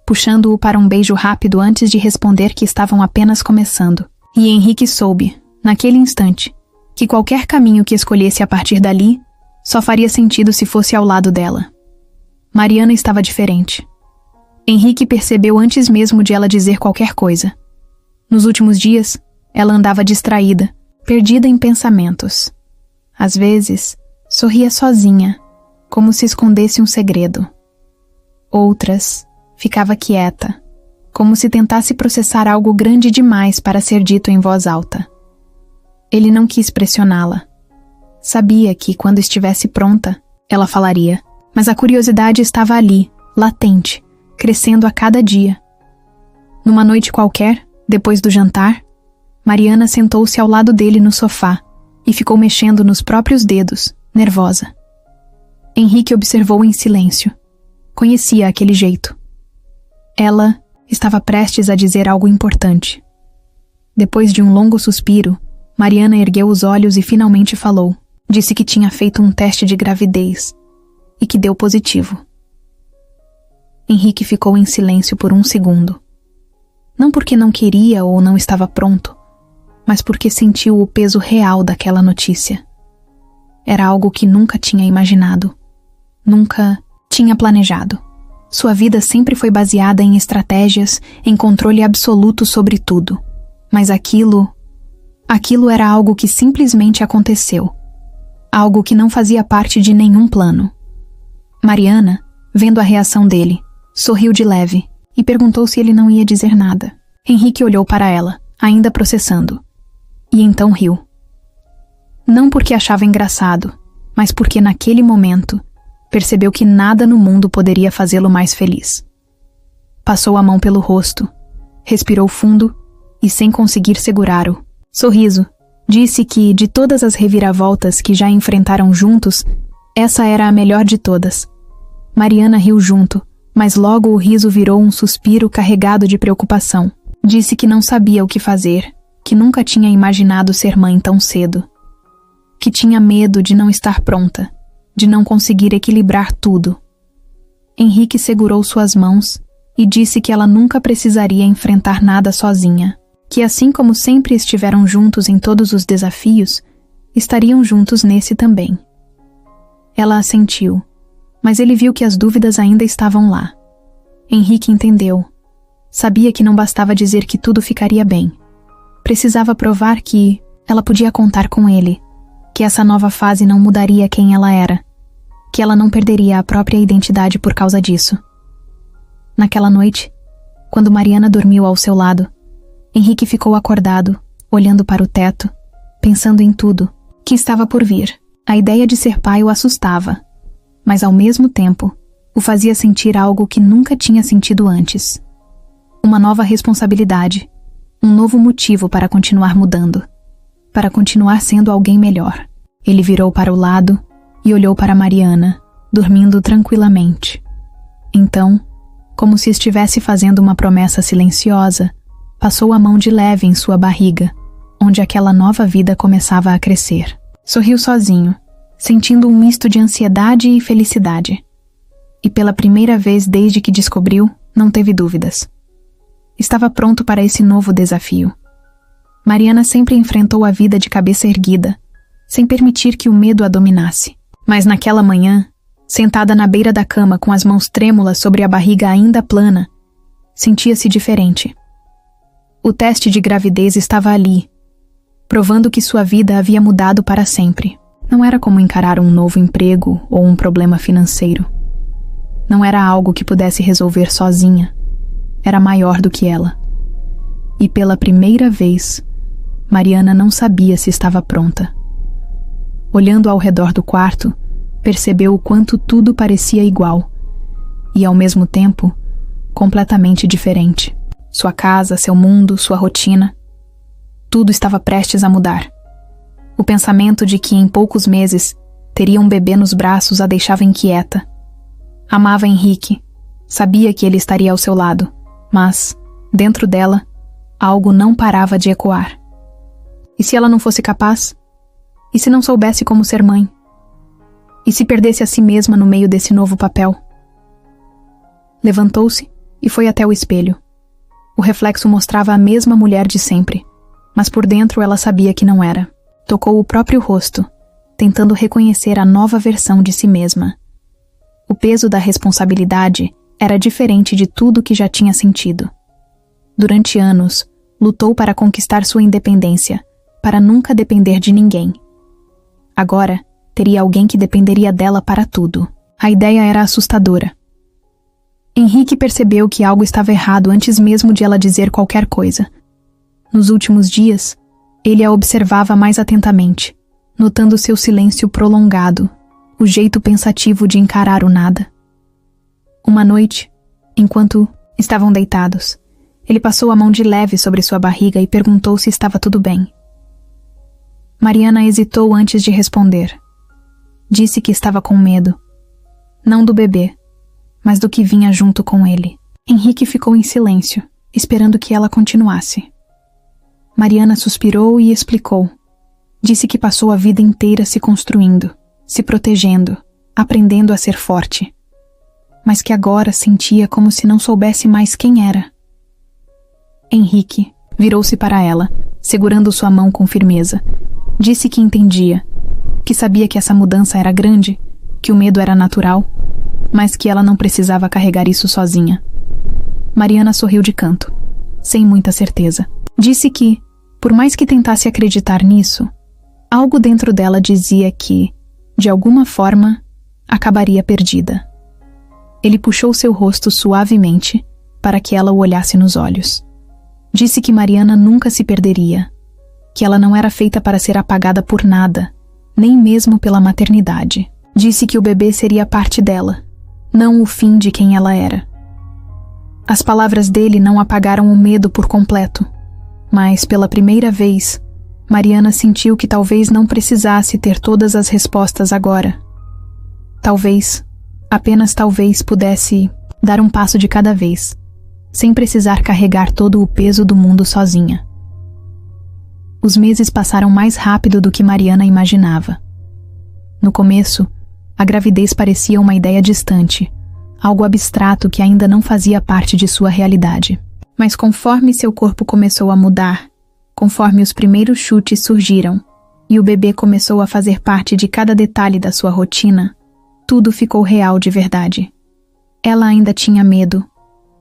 puxando-o para um beijo rápido antes de responder que estavam apenas começando. E Henrique soube, naquele instante, que qualquer caminho que escolhesse a partir dali só faria sentido se fosse ao lado dela. Mariana estava diferente. Henrique percebeu antes mesmo de ela dizer qualquer coisa. Nos últimos dias, ela andava distraída, perdida em pensamentos. Às vezes, sorria sozinha, como se escondesse um segredo. Outras, ficava quieta, como se tentasse processar algo grande demais para ser dito em voz alta. Ele não quis pressioná-la. Sabia que, quando estivesse pronta, ela falaria, mas a curiosidade estava ali, latente, crescendo a cada dia. Numa noite qualquer, depois do jantar, Mariana sentou-se ao lado dele no sofá e ficou mexendo nos próprios dedos, nervosa. Henrique observou em silêncio. Conhecia aquele jeito. Ela estava prestes a dizer algo importante. Depois de um longo suspiro, Mariana ergueu os olhos e finalmente falou. Disse que tinha feito um teste de gravidez e que deu positivo. Henrique ficou em silêncio por um segundo. Não porque não queria ou não estava pronto, mas porque sentiu o peso real daquela notícia. Era algo que nunca tinha imaginado, nunca tinha planejado. Sua vida sempre foi baseada em estratégias, em controle absoluto sobre tudo. Mas aquilo era algo que simplesmente aconteceu. Algo que não fazia parte de nenhum plano. Mariana, vendo a reação dele, sorriu de leve e perguntou se ele não ia dizer nada. Henrique olhou para ela, ainda processando, e então riu. Não porque achava engraçado, mas porque naquele momento, percebeu que nada no mundo poderia fazê-lo mais feliz. Passou a mão pelo rosto, respirou fundo e, sem conseguir segurar-o, sorriso, disse que, de todas as reviravoltas que já enfrentaram juntos, essa era a melhor de todas. Mariana riu junto, mas logo o riso virou um suspiro carregado de preocupação. Disse que não sabia o que fazer, que nunca tinha imaginado ser mãe tão cedo. Que tinha medo de não estar pronta, de não conseguir equilibrar tudo. Henrique segurou suas mãos e disse que ela nunca precisaria enfrentar nada sozinha, que assim como sempre estiveram juntos em todos os desafios, estariam juntos nesse também. Ela assentiu, mas ele viu que as dúvidas ainda estavam lá. Henrique entendeu. Sabia que não bastava dizer que tudo ficaria bem. Precisava provar que ela podia contar com ele, que essa nova fase não mudaria quem ela era, que ela não perderia a própria identidade por causa disso. Naquela noite, quando Mariana dormiu ao seu lado, Henrique ficou acordado, olhando para o teto, pensando em tudo que estava por vir. A ideia de ser pai o assustava, mas ao mesmo tempo o fazia sentir algo que nunca tinha sentido antes. Uma nova responsabilidade, um novo motivo para continuar mudando, para continuar sendo alguém melhor. Ele virou para o lado e olhou para Mariana, dormindo tranquilamente. Então, como se estivesse fazendo uma promessa silenciosa, passou a mão de leve em sua barriga, onde aquela nova vida começava a crescer. Sorriu sozinho, sentindo um misto de ansiedade e felicidade. E pela primeira vez desde que descobriu, não teve dúvidas. Estava pronto para esse novo desafio. Mariana sempre enfrentou a vida de cabeça erguida, sem permitir que o medo a dominasse. Mas naquela manhã, sentada na beira da cama com as mãos trêmulas sobre a barriga ainda plana, sentia-se diferente. O teste de gravidez estava ali, provando que sua vida havia mudado para sempre. Não era como encarar um novo emprego ou um problema financeiro. Não era algo que pudesse resolver sozinha. Era maior do que ela. E pela primeira vez, Mariana não sabia se estava pronta. Olhando ao redor do quarto, percebeu o quanto tudo parecia igual e, ao mesmo tempo, completamente diferente. Sua casa, seu mundo, sua rotina. Tudo estava prestes a mudar. O pensamento de que em poucos meses teria um bebê nos braços a deixava inquieta. Amava Henrique, sabia que ele estaria ao seu lado, mas, dentro dela, algo não parava de ecoar. E se ela não fosse capaz? E se não soubesse como ser mãe? E se perdesse a si mesma no meio desse novo papel? Levantou-se e foi até o espelho. O reflexo mostrava a mesma mulher de sempre, mas por dentro ela sabia que não era. Tocou o próprio rosto, tentando reconhecer a nova versão de si mesma. O peso da responsabilidade era diferente de tudo que já tinha sentido. Durante anos, lutou para conquistar sua independência, para nunca depender de ninguém. Agora, teria alguém que dependeria dela para tudo. A ideia era assustadora. Henrique percebeu que algo estava errado antes mesmo de ela dizer qualquer coisa. Nos últimos dias, ele a observava mais atentamente, notando seu silêncio prolongado, o jeito pensativo de encarar o nada. Uma noite, enquanto estavam deitados, ele passou a mão de leve sobre sua barriga e perguntou se estava tudo bem. Mariana hesitou antes de responder. Disse que estava com medo, não do bebê, mas do que vinha junto com ele. Henrique ficou em silêncio, esperando que ela continuasse. Mariana suspirou e explicou. Disse que passou a vida inteira se construindo, se protegendo, aprendendo a ser forte, mas que agora sentia como se não soubesse mais quem era. Henrique virou-se para ela, segurando sua mão com firmeza. Disse que entendia, que sabia que essa mudança era grande, que o medo era natural, mas que ela não precisava carregar isso sozinha. Mariana sorriu de canto, sem muita certeza. Disse que, por mais que tentasse acreditar nisso, algo dentro dela dizia que, de alguma forma, acabaria perdida. Ele puxou seu rosto suavemente para que ela o olhasse nos olhos. Disse que Mariana nunca se perderia, que ela não era feita para ser apagada por nada, nem mesmo pela maternidade. Disse que o bebê seria parte dela, não o fim de quem ela era. As palavras dele não apagaram o medo por completo, mas, pela primeira vez, Mariana sentiu que talvez não precisasse ter todas as respostas agora. Talvez, apenas talvez, pudesse dar um passo de cada vez, sem precisar carregar todo o peso do mundo sozinha. Os meses passaram mais rápido do que Mariana imaginava. No começo, a gravidez parecia uma ideia distante, algo abstrato que ainda não fazia parte de sua realidade. Mas conforme seu corpo começou a mudar, conforme os primeiros chutes surgiram e o bebê começou a fazer parte de cada detalhe da sua rotina, tudo ficou real de verdade. Ela ainda tinha medo,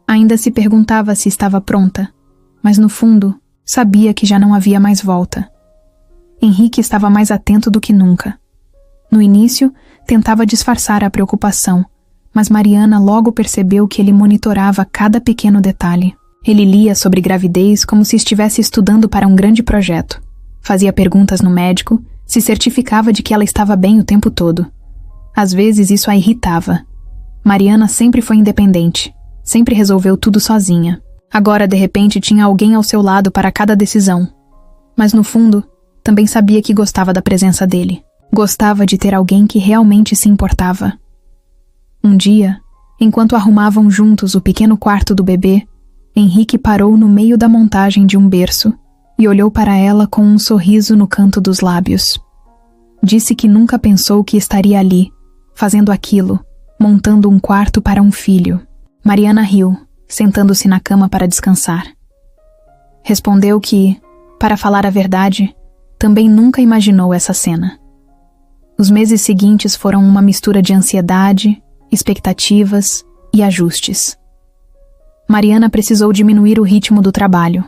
ainda se perguntava se estava pronta, mas no fundo, sabia que já não havia mais volta. Henrique estava mais atento do que nunca. No início, tentava disfarçar a preocupação, mas Mariana logo percebeu que ele monitorava cada pequeno detalhe. Ele lia sobre gravidez como se estivesse estudando para um grande projeto. Fazia perguntas no médico, se certificava de que ela estava bem o tempo todo. Às vezes isso a irritava. Mariana sempre foi independente, sempre resolveu tudo sozinha. Agora, de repente, tinha alguém ao seu lado para cada decisão. Mas no fundo, também sabia que gostava da presença dele. Gostava de ter alguém que realmente se importava. Um dia, enquanto arrumavam juntos o pequeno quarto do bebê, Henrique parou no meio da montagem de um berço e olhou para ela com um sorriso no canto dos lábios. Disse que nunca pensou que estaria ali, fazendo aquilo, montando um quarto para um filho. Mariana riu, sentando-se na cama para descansar. Respondeu que, para falar a verdade, também nunca imaginou essa cena. Os meses seguintes foram uma mistura de ansiedade, expectativas e ajustes. Mariana precisou diminuir o ritmo do trabalho,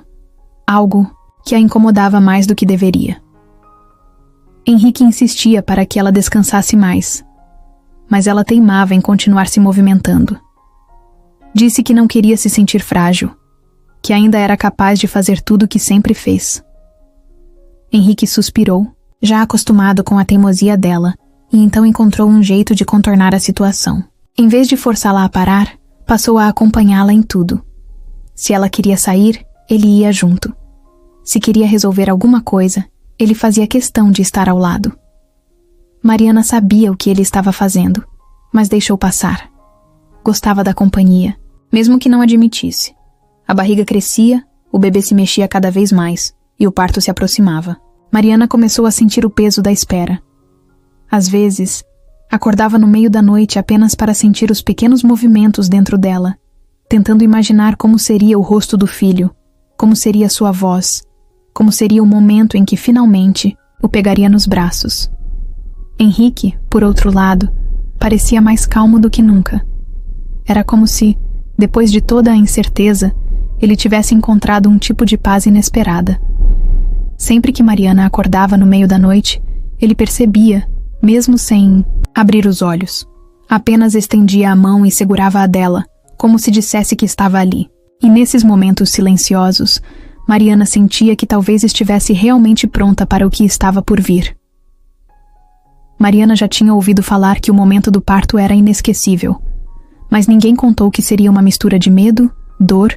algo que a incomodava mais do que deveria. Henrique insistia para que ela descansasse mais, mas ela teimava em continuar se movimentando. Disse que não queria se sentir frágil, que ainda era capaz de fazer tudo o que sempre fez. Henrique suspirou, já acostumado com a teimosia dela, e então encontrou um jeito de contornar a situação. Em vez de forçá-la a parar, passou a acompanhá-la em tudo. Se ela queria sair, ele ia junto. Se queria resolver alguma coisa, ele fazia questão de estar ao lado. Mariana sabia o que ele estava fazendo, mas deixou passar. Gostava da companhia, mesmo que não admitisse. A barriga crescia, o bebê se mexia cada vez mais, e o parto se aproximava. Mariana começou a sentir o peso da espera. Às vezes, acordava no meio da noite apenas para sentir os pequenos movimentos dentro dela, tentando imaginar como seria o rosto do filho, como seria sua voz, como seria o momento em que finalmente o pegaria nos braços. Henrique, por outro lado, parecia mais calmo do que nunca. Era como se, depois de toda a incerteza, ele tivesse encontrado um tipo de paz inesperada. Sempre que Mariana acordava no meio da noite, ele percebia, mesmo sem abrir os olhos. Apenas estendia a mão e segurava a dela, como se dissesse que estava ali. E nesses momentos silenciosos, Mariana sentia que talvez estivesse realmente pronta para o que estava por vir. Mariana já tinha ouvido falar que o momento do parto era inesquecível, mas ninguém contou que seria uma mistura de medo, dor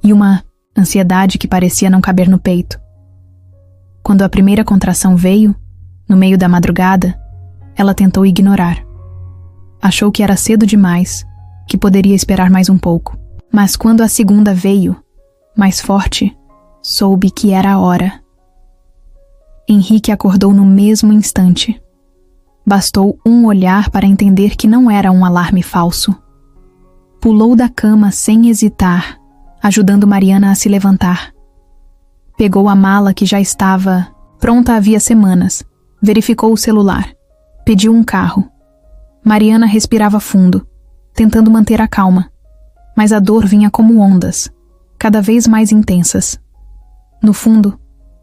e uma ansiedade que parecia não caber no peito. Quando a primeira contração veio, no meio da madrugada, ela tentou ignorar. Achou que era cedo demais, que poderia esperar mais um pouco. Mas quando a segunda veio, mais forte, soube que era a hora. Henrique acordou no mesmo instante. Bastou um olhar para entender que não era um alarme falso. Pulou da cama sem hesitar, ajudando Mariana a se levantar. Pegou a mala que já estava pronta havia semanas, verificou o celular, pediu um carro. Mariana respirava fundo, tentando manter a calma, mas a dor vinha como ondas, cada vez mais intensas. No fundo,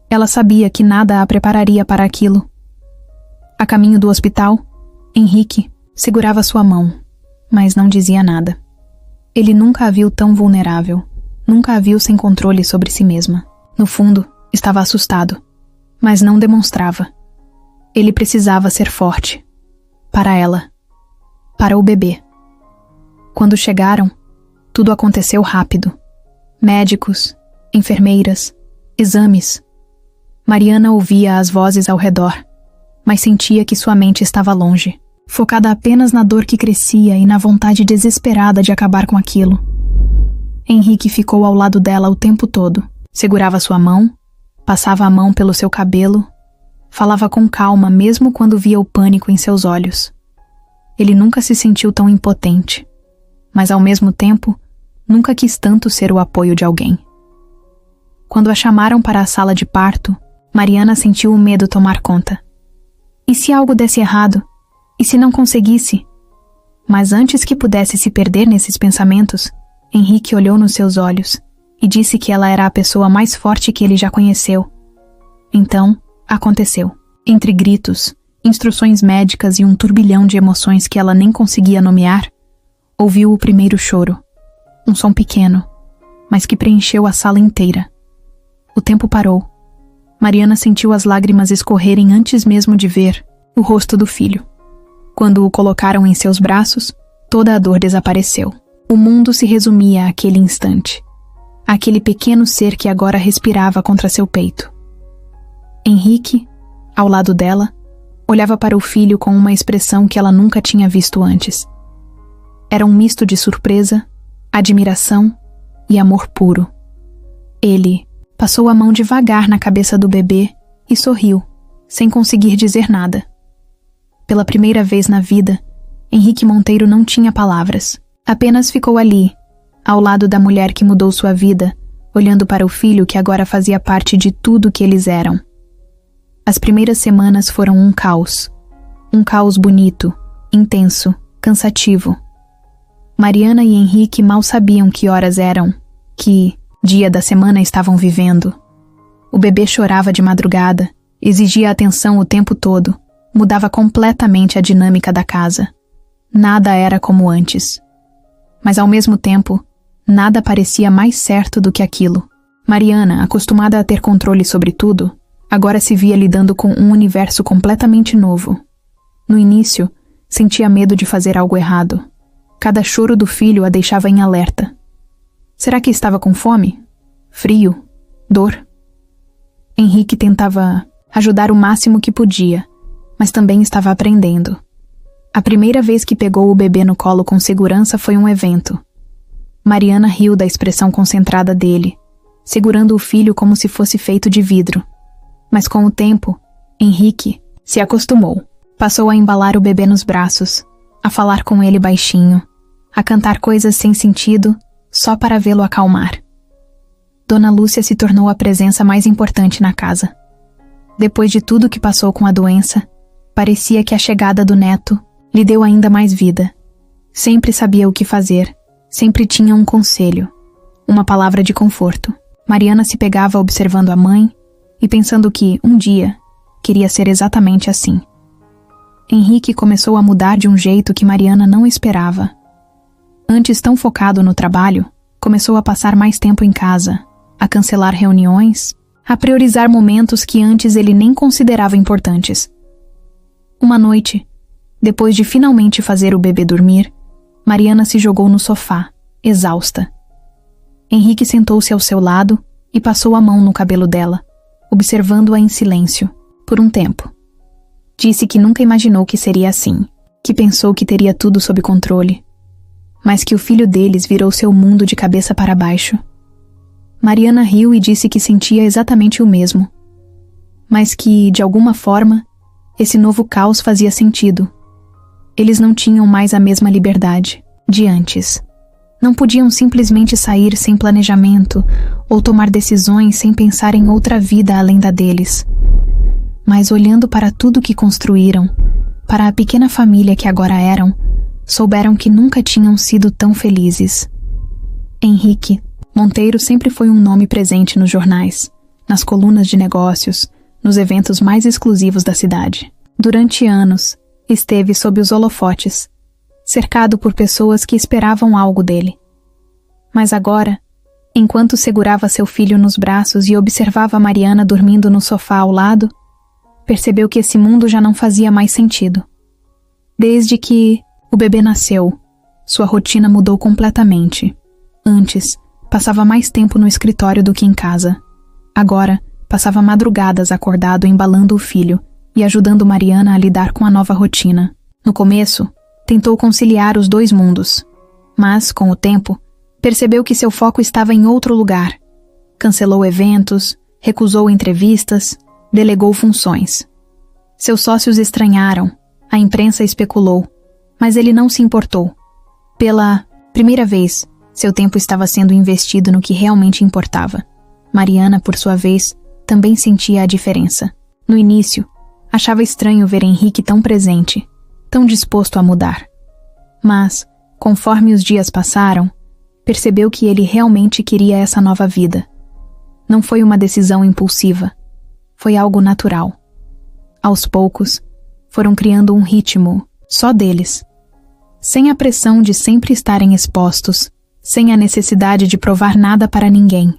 ela sabia que nada a prepararia para aquilo. A caminho do hospital, Henrique segurava sua mão, mas não dizia nada. Ele nunca a viu tão vulnerável, nunca a viu sem controle sobre si mesma. No fundo, estava assustado, mas não demonstrava. Ele precisava ser forte. Para ela. para o bebê. Quando chegaram, tudo aconteceu rápido. Médicos, enfermeiras, exames. Mariana ouvia as vozes ao redor, mas sentia que sua mente estava longe, focada apenas na dor que crescia e na vontade desesperada de acabar com aquilo. Henrique ficou ao lado dela o tempo todo. Segurava sua mão, passava a mão pelo seu cabelo, falava com calma mesmo quando via o pânico em seus olhos. Ele nunca se sentiu tão impotente, mas ao mesmo tempo, nunca quis tanto ser o apoio de alguém. Quando a chamaram para a sala de parto, Mariana sentiu o medo tomar conta. E se algo desse errado? E se não conseguisse? Mas antes que pudesse se perder nesses pensamentos, Henrique olhou nos seus olhos e disse que ela era a pessoa mais forte que ele já conheceu. Então, aconteceu. Entre gritos, instruções médicas e um turbilhão de emoções que ela nem conseguia nomear, ouviu o primeiro choro. Um som pequeno, mas que preencheu a sala inteira. O tempo parou. Mariana sentiu as lágrimas escorrerem antes mesmo de ver o rosto do filho. Quando o colocaram em seus braços, toda a dor desapareceu. O mundo se resumia àquele instante. Àquele pequeno ser que agora respirava contra seu peito. Henrique, ao lado dela, olhava para o filho com uma expressão que ela nunca tinha visto antes. Era um misto de surpresa, admiração e amor puro. Ele passou a mão devagar na cabeça do bebê e sorriu, sem conseguir dizer nada. Pela primeira vez na vida, Henrique Monteiro não tinha palavras. Apenas ficou ali, ao lado da mulher que mudou sua vida, olhando para o filho que agora fazia parte de tudo que eles eram. As primeiras semanas foram um caos. Um caos bonito, intenso, cansativo. Mariana e Henrique mal sabiam que horas eram, que dia da semana estavam vivendo. O bebê chorava de madrugada, exigia atenção o tempo todo, mudava completamente a dinâmica da casa. Nada era como antes. Mas ao mesmo tempo, nada parecia mais certo do que aquilo. Mariana, acostumada a ter controle sobre tudo, agora se via lidando com um universo completamente novo. No início, sentia medo de fazer algo errado. Cada choro do filho a deixava em alerta. Será que estava com fome? Frio? Dor? Henrique tentava ajudar o máximo que podia, mas também estava aprendendo. A primeira vez que pegou o bebê no colo com segurança foi um evento. Mariana riu da expressão concentrada dele, segurando o filho como se fosse feito de vidro. Mas com o tempo, Henrique se acostumou. Passou a embalar o bebê nos braços, a falar com ele baixinho, a cantar coisas sem sentido, só para vê-lo acalmar. Dona Lúcia se tornou a presença mais importante na casa. Depois de tudo que passou com a doença, parecia que a chegada do neto lhe deu ainda mais vida. Sempre sabia o que fazer, sempre tinha um conselho, uma palavra de conforto. Mariana se pegava observando a mãe e pensando que, um dia, queria ser exatamente assim. Henrique começou a mudar de um jeito que Mariana não esperava. Antes tão focado no trabalho, começou a passar mais tempo em casa, a cancelar reuniões, a priorizar momentos que antes ele nem considerava importantes. Uma noite, depois de finalmente fazer o bebê dormir, Mariana se jogou no sofá, exausta. Henrique sentou-se ao seu lado e passou a mão no cabelo dela, observando-a em silêncio, por um tempo. Disse que nunca imaginou que seria assim, que pensou que teria tudo sob controle, mas que o filho deles virou seu mundo de cabeça para baixo. Mariana riu e disse que sentia exatamente o mesmo, mas que, de alguma forma, esse novo caos fazia sentido. Eles não tinham mais a mesma liberdade de antes. Não podiam simplesmente sair sem planejamento ou tomar decisões sem pensar em outra vida além da deles. Mas olhando para tudo que construíram, para a pequena família que agora eram, souberam que nunca tinham sido tão felizes. Henrique Monteiro sempre foi um nome presente nos jornais, nas colunas de negócios, nos eventos mais exclusivos da cidade. Durante anos, esteve sob os holofotes, cercado por pessoas que esperavam algo dele. Mas agora, enquanto segurava seu filho nos braços e observava Mariana dormindo no sofá ao lado, percebeu que esse mundo já não fazia mais sentido. Desde que, O bebê nasceu. Sua rotina mudou completamente. Antes, passava mais tempo no escritório do que em casa. Agora, passava madrugadas acordado embalando o filho e ajudando Mariana a lidar com a nova rotina. No começo, tentou conciliar os dois mundos. Mas, com o tempo, percebeu que seu foco estava em outro lugar. Cancelou eventos, recusou entrevistas, delegou funções. Seus sócios estranharam, a imprensa especulou, mas ele não se importou. Pela primeira vez, seu tempo estava sendo investido no que realmente importava. Mariana, por sua vez, também sentia a diferença. No início, achava estranho ver Henrique tão presente, tão disposto a mudar. Mas, conforme os dias passaram, percebeu que ele realmente queria essa nova vida. Não foi uma decisão impulsiva. Foi algo natural. Aos poucos, foram criando um ritmo só deles. Sem a pressão de sempre estarem expostos, sem a necessidade de provar nada para ninguém.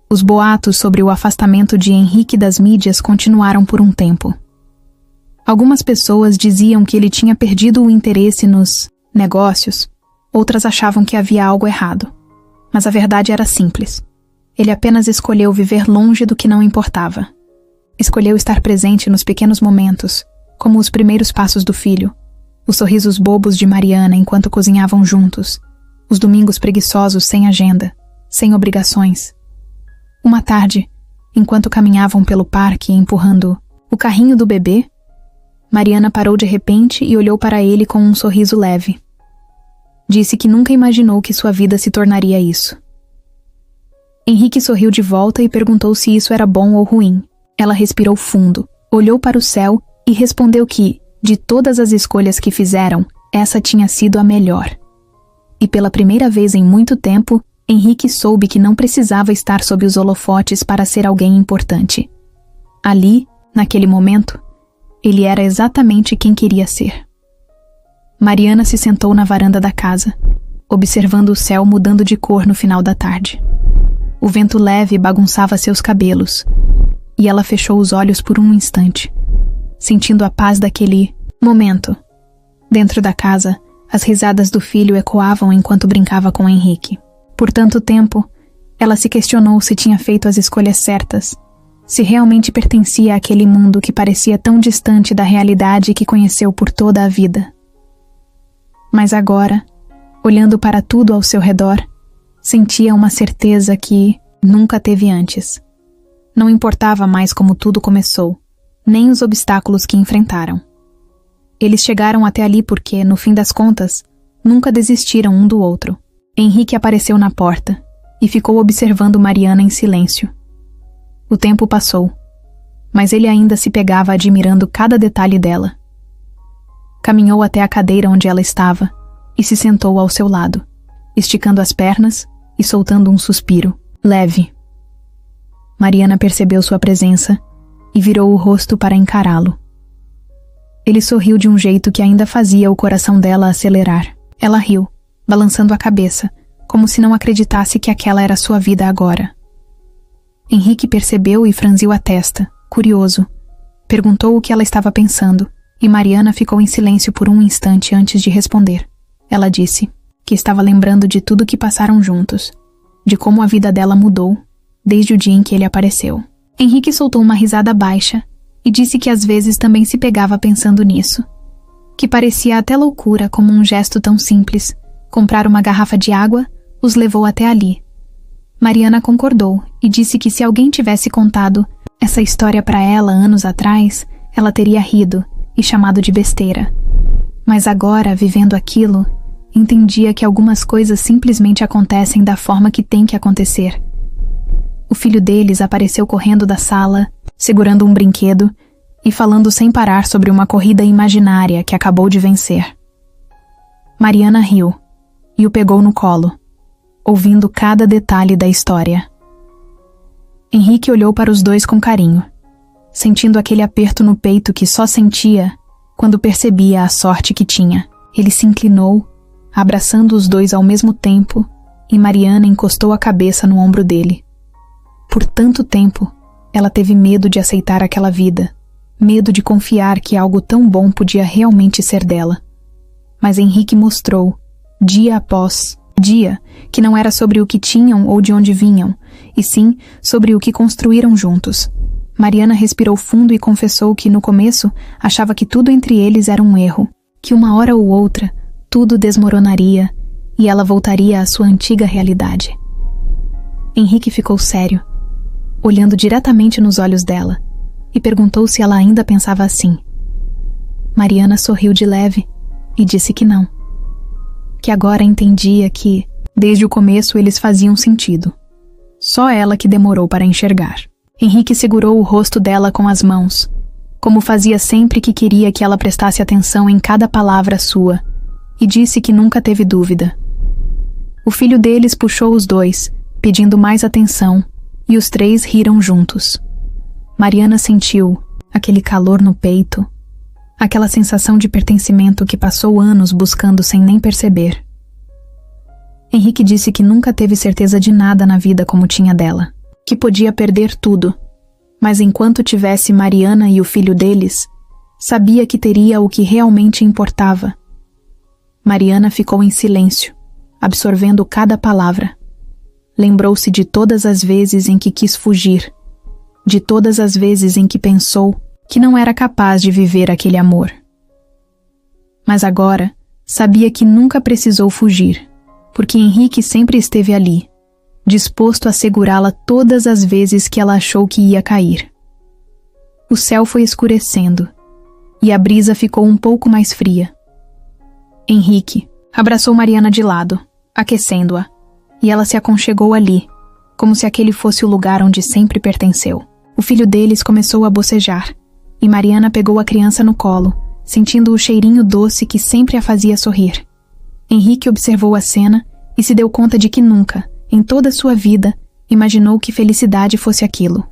Os boatos sobre o afastamento de Henrique das mídias continuaram por um tempo. Algumas pessoas diziam que ele tinha perdido o interesse nos negócios, outras achavam que havia algo errado. Mas a verdade era simples. Ele apenas escolheu viver longe do que não importava. Escolheu estar presente nos pequenos momentos, como os primeiros passos do filho, os sorrisos bobos de Mariana enquanto cozinhavam juntos, os domingos preguiçosos sem agenda, sem obrigações. Uma tarde, enquanto caminhavam pelo parque empurrando o carrinho do bebê, Mariana parou de repente e olhou para ele com um sorriso leve. Disse que nunca imaginou que sua vida se tornaria isso. Henrique sorriu de volta e perguntou se isso era bom ou ruim. Ela respirou fundo, olhou para o céu e respondeu que, de todas as escolhas que fizeram, essa tinha sido a melhor. E pela primeira vez em muito tempo, Henrique soube que não precisava estar sob os holofotes para ser alguém importante. Ali, naquele momento, ele era exatamente quem queria ser. Mariana se sentou na varanda da casa, observando o céu mudando de cor no final da tarde. O vento leve bagunçava seus cabelos, e ela fechou os olhos por um instante, sentindo a paz daquele momento. Dentro da casa, as risadas do filho ecoavam enquanto brincava com Henrique. Por tanto tempo, ela se questionou se tinha feito as escolhas certas, se realmente pertencia àquele mundo que parecia tão distante da realidade que conheceu por toda a vida. Mas agora, olhando para tudo ao seu redor, sentia uma certeza que nunca teve antes. Não importava mais como tudo começou, nem os obstáculos que enfrentaram. Eles chegaram até ali porque, no fim das contas, nunca desistiram um do outro. Henrique apareceu na porta e ficou observando Mariana em silêncio. O tempo passou, mas ele ainda se pegava admirando cada detalhe dela. Caminhou até a cadeira onde ela estava e se sentou ao seu lado, esticando as pernas e soltando um suspiro, leve. Mariana percebeu sua presença e virou o rosto para encará-lo. Ele sorriu de um jeito que ainda fazia o coração dela acelerar. Ela riu, balançando a cabeça, como se não acreditasse que aquela era sua vida agora. Henrique percebeu e franziu a testa, curioso. Perguntou o que ela estava pensando, e Mariana ficou em silêncio por um instante antes de responder. Ela disse que estava lembrando de tudo que passaram juntos, de como a vida dela mudou, desde o dia em que ele apareceu. Henrique soltou uma risada baixa e disse que às vezes também se pegava pensando nisso, que parecia até loucura como um gesto tão simples. Comprar uma garrafa de água os levou até ali. Mariana concordou e disse que se alguém tivesse contado essa história para ela anos atrás, ela teria rido e chamado de besteira. Mas agora, vivendo aquilo, entendia que algumas coisas simplesmente acontecem da forma que tem que acontecer. O filho deles apareceu correndo da sala, segurando um brinquedo e falando sem parar sobre uma corrida imaginária que acabou de vencer. Mariana riu e o pegou no colo, ouvindo cada detalhe da história. Henrique olhou para os dois com carinho, sentindo aquele aperto no peito que só sentia quando percebia a sorte que tinha. Ele se inclinou, abraçando os dois ao mesmo tempo, e Mariana encostou a cabeça no ombro dele. Por tanto tempo, ela teve medo de aceitar aquela vida, medo de confiar que algo tão bom podia realmente ser dela. mas Henrique mostrou, dia após dia, que não era sobre o que tinham ou de onde vinham, e sim sobre o que construíram juntos. Mariana respirou fundo e confessou que, no começo, achava que tudo entre eles era um erro, que uma hora ou outra, tudo desmoronaria e ela voltaria à sua antiga realidade. Henrique ficou sério, olhando diretamente nos olhos dela, e perguntou se ela ainda pensava assim. Mariana sorriu de leve e disse que não. Que agora entendia que, desde o começo, eles faziam sentido. Só ela que demorou para enxergar. Henrique segurou o rosto dela com as mãos, como fazia sempre que queria que ela prestasse atenção em cada palavra sua, e disse que nunca teve dúvida. O filho deles puxou os dois, pedindo mais atenção, e os três riram juntos. Mariana sentiu aquele calor no peito, aquela sensação de pertencimento que passou anos buscando sem nem perceber. Henrique disse que nunca teve certeza de nada na vida como tinha dela, que podia perder tudo, mas enquanto tivesse Mariana e o filho deles, sabia que teria o que realmente importava. Mariana ficou em silêncio, absorvendo cada palavra. Lembrou-se de todas as vezes em que quis fugir, de todas as vezes em que pensou que não era capaz de viver aquele amor. Mas agora, sabia que nunca precisou fugir, porque Henrique sempre esteve ali, disposto a segurá-la todas as vezes que ela achou que ia cair. O céu foi escurecendo, e a brisa ficou um pouco mais fria. Henrique abraçou Mariana de lado, aquecendo-a, e ela se aconchegou ali, como se aquele fosse o lugar onde sempre pertenceu. O filho deles começou a bocejar, e Mariana pegou a criança no colo, sentindo o cheirinho doce que sempre a fazia sorrir. Henrique observou a cena e se deu conta de que nunca, em toda sua vida, imaginou que felicidade fosse aquilo.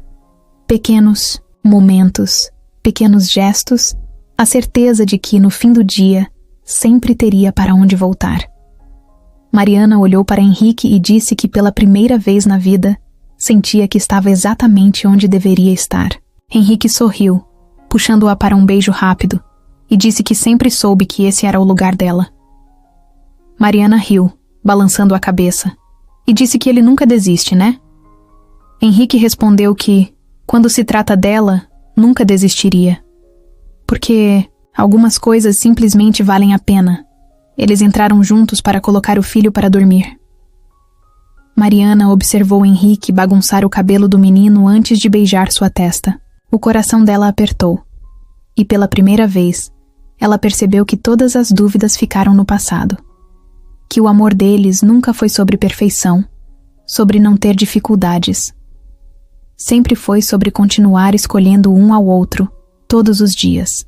Pequenos momentos, pequenos gestos, a certeza de que, no fim do dia, sempre teria para onde voltar. Mariana olhou para Henrique e disse que pela primeira vez na vida, sentia que estava exatamente onde deveria estar. Henrique sorriu, puxando-a para um beijo rápido, e disse que sempre soube que esse era o lugar dela. Mariana riu, balançando a cabeça, e disse que ele nunca desiste, né? Henrique respondeu que, quando se trata dela, nunca desistiria. Porque algumas coisas simplesmente valem a pena. Eles entraram juntos para colocar o filho para dormir. Mariana observou Henrique bagunçar o cabelo do menino antes de beijar sua testa. O coração dela apertou. E pela primeira vez, ela percebeu que todas as dúvidas ficaram no passado. Que o amor deles nunca foi sobre perfeição, sobre não ter dificuldades. Sempre foi sobre continuar escolhendo um ao outro, todos os dias.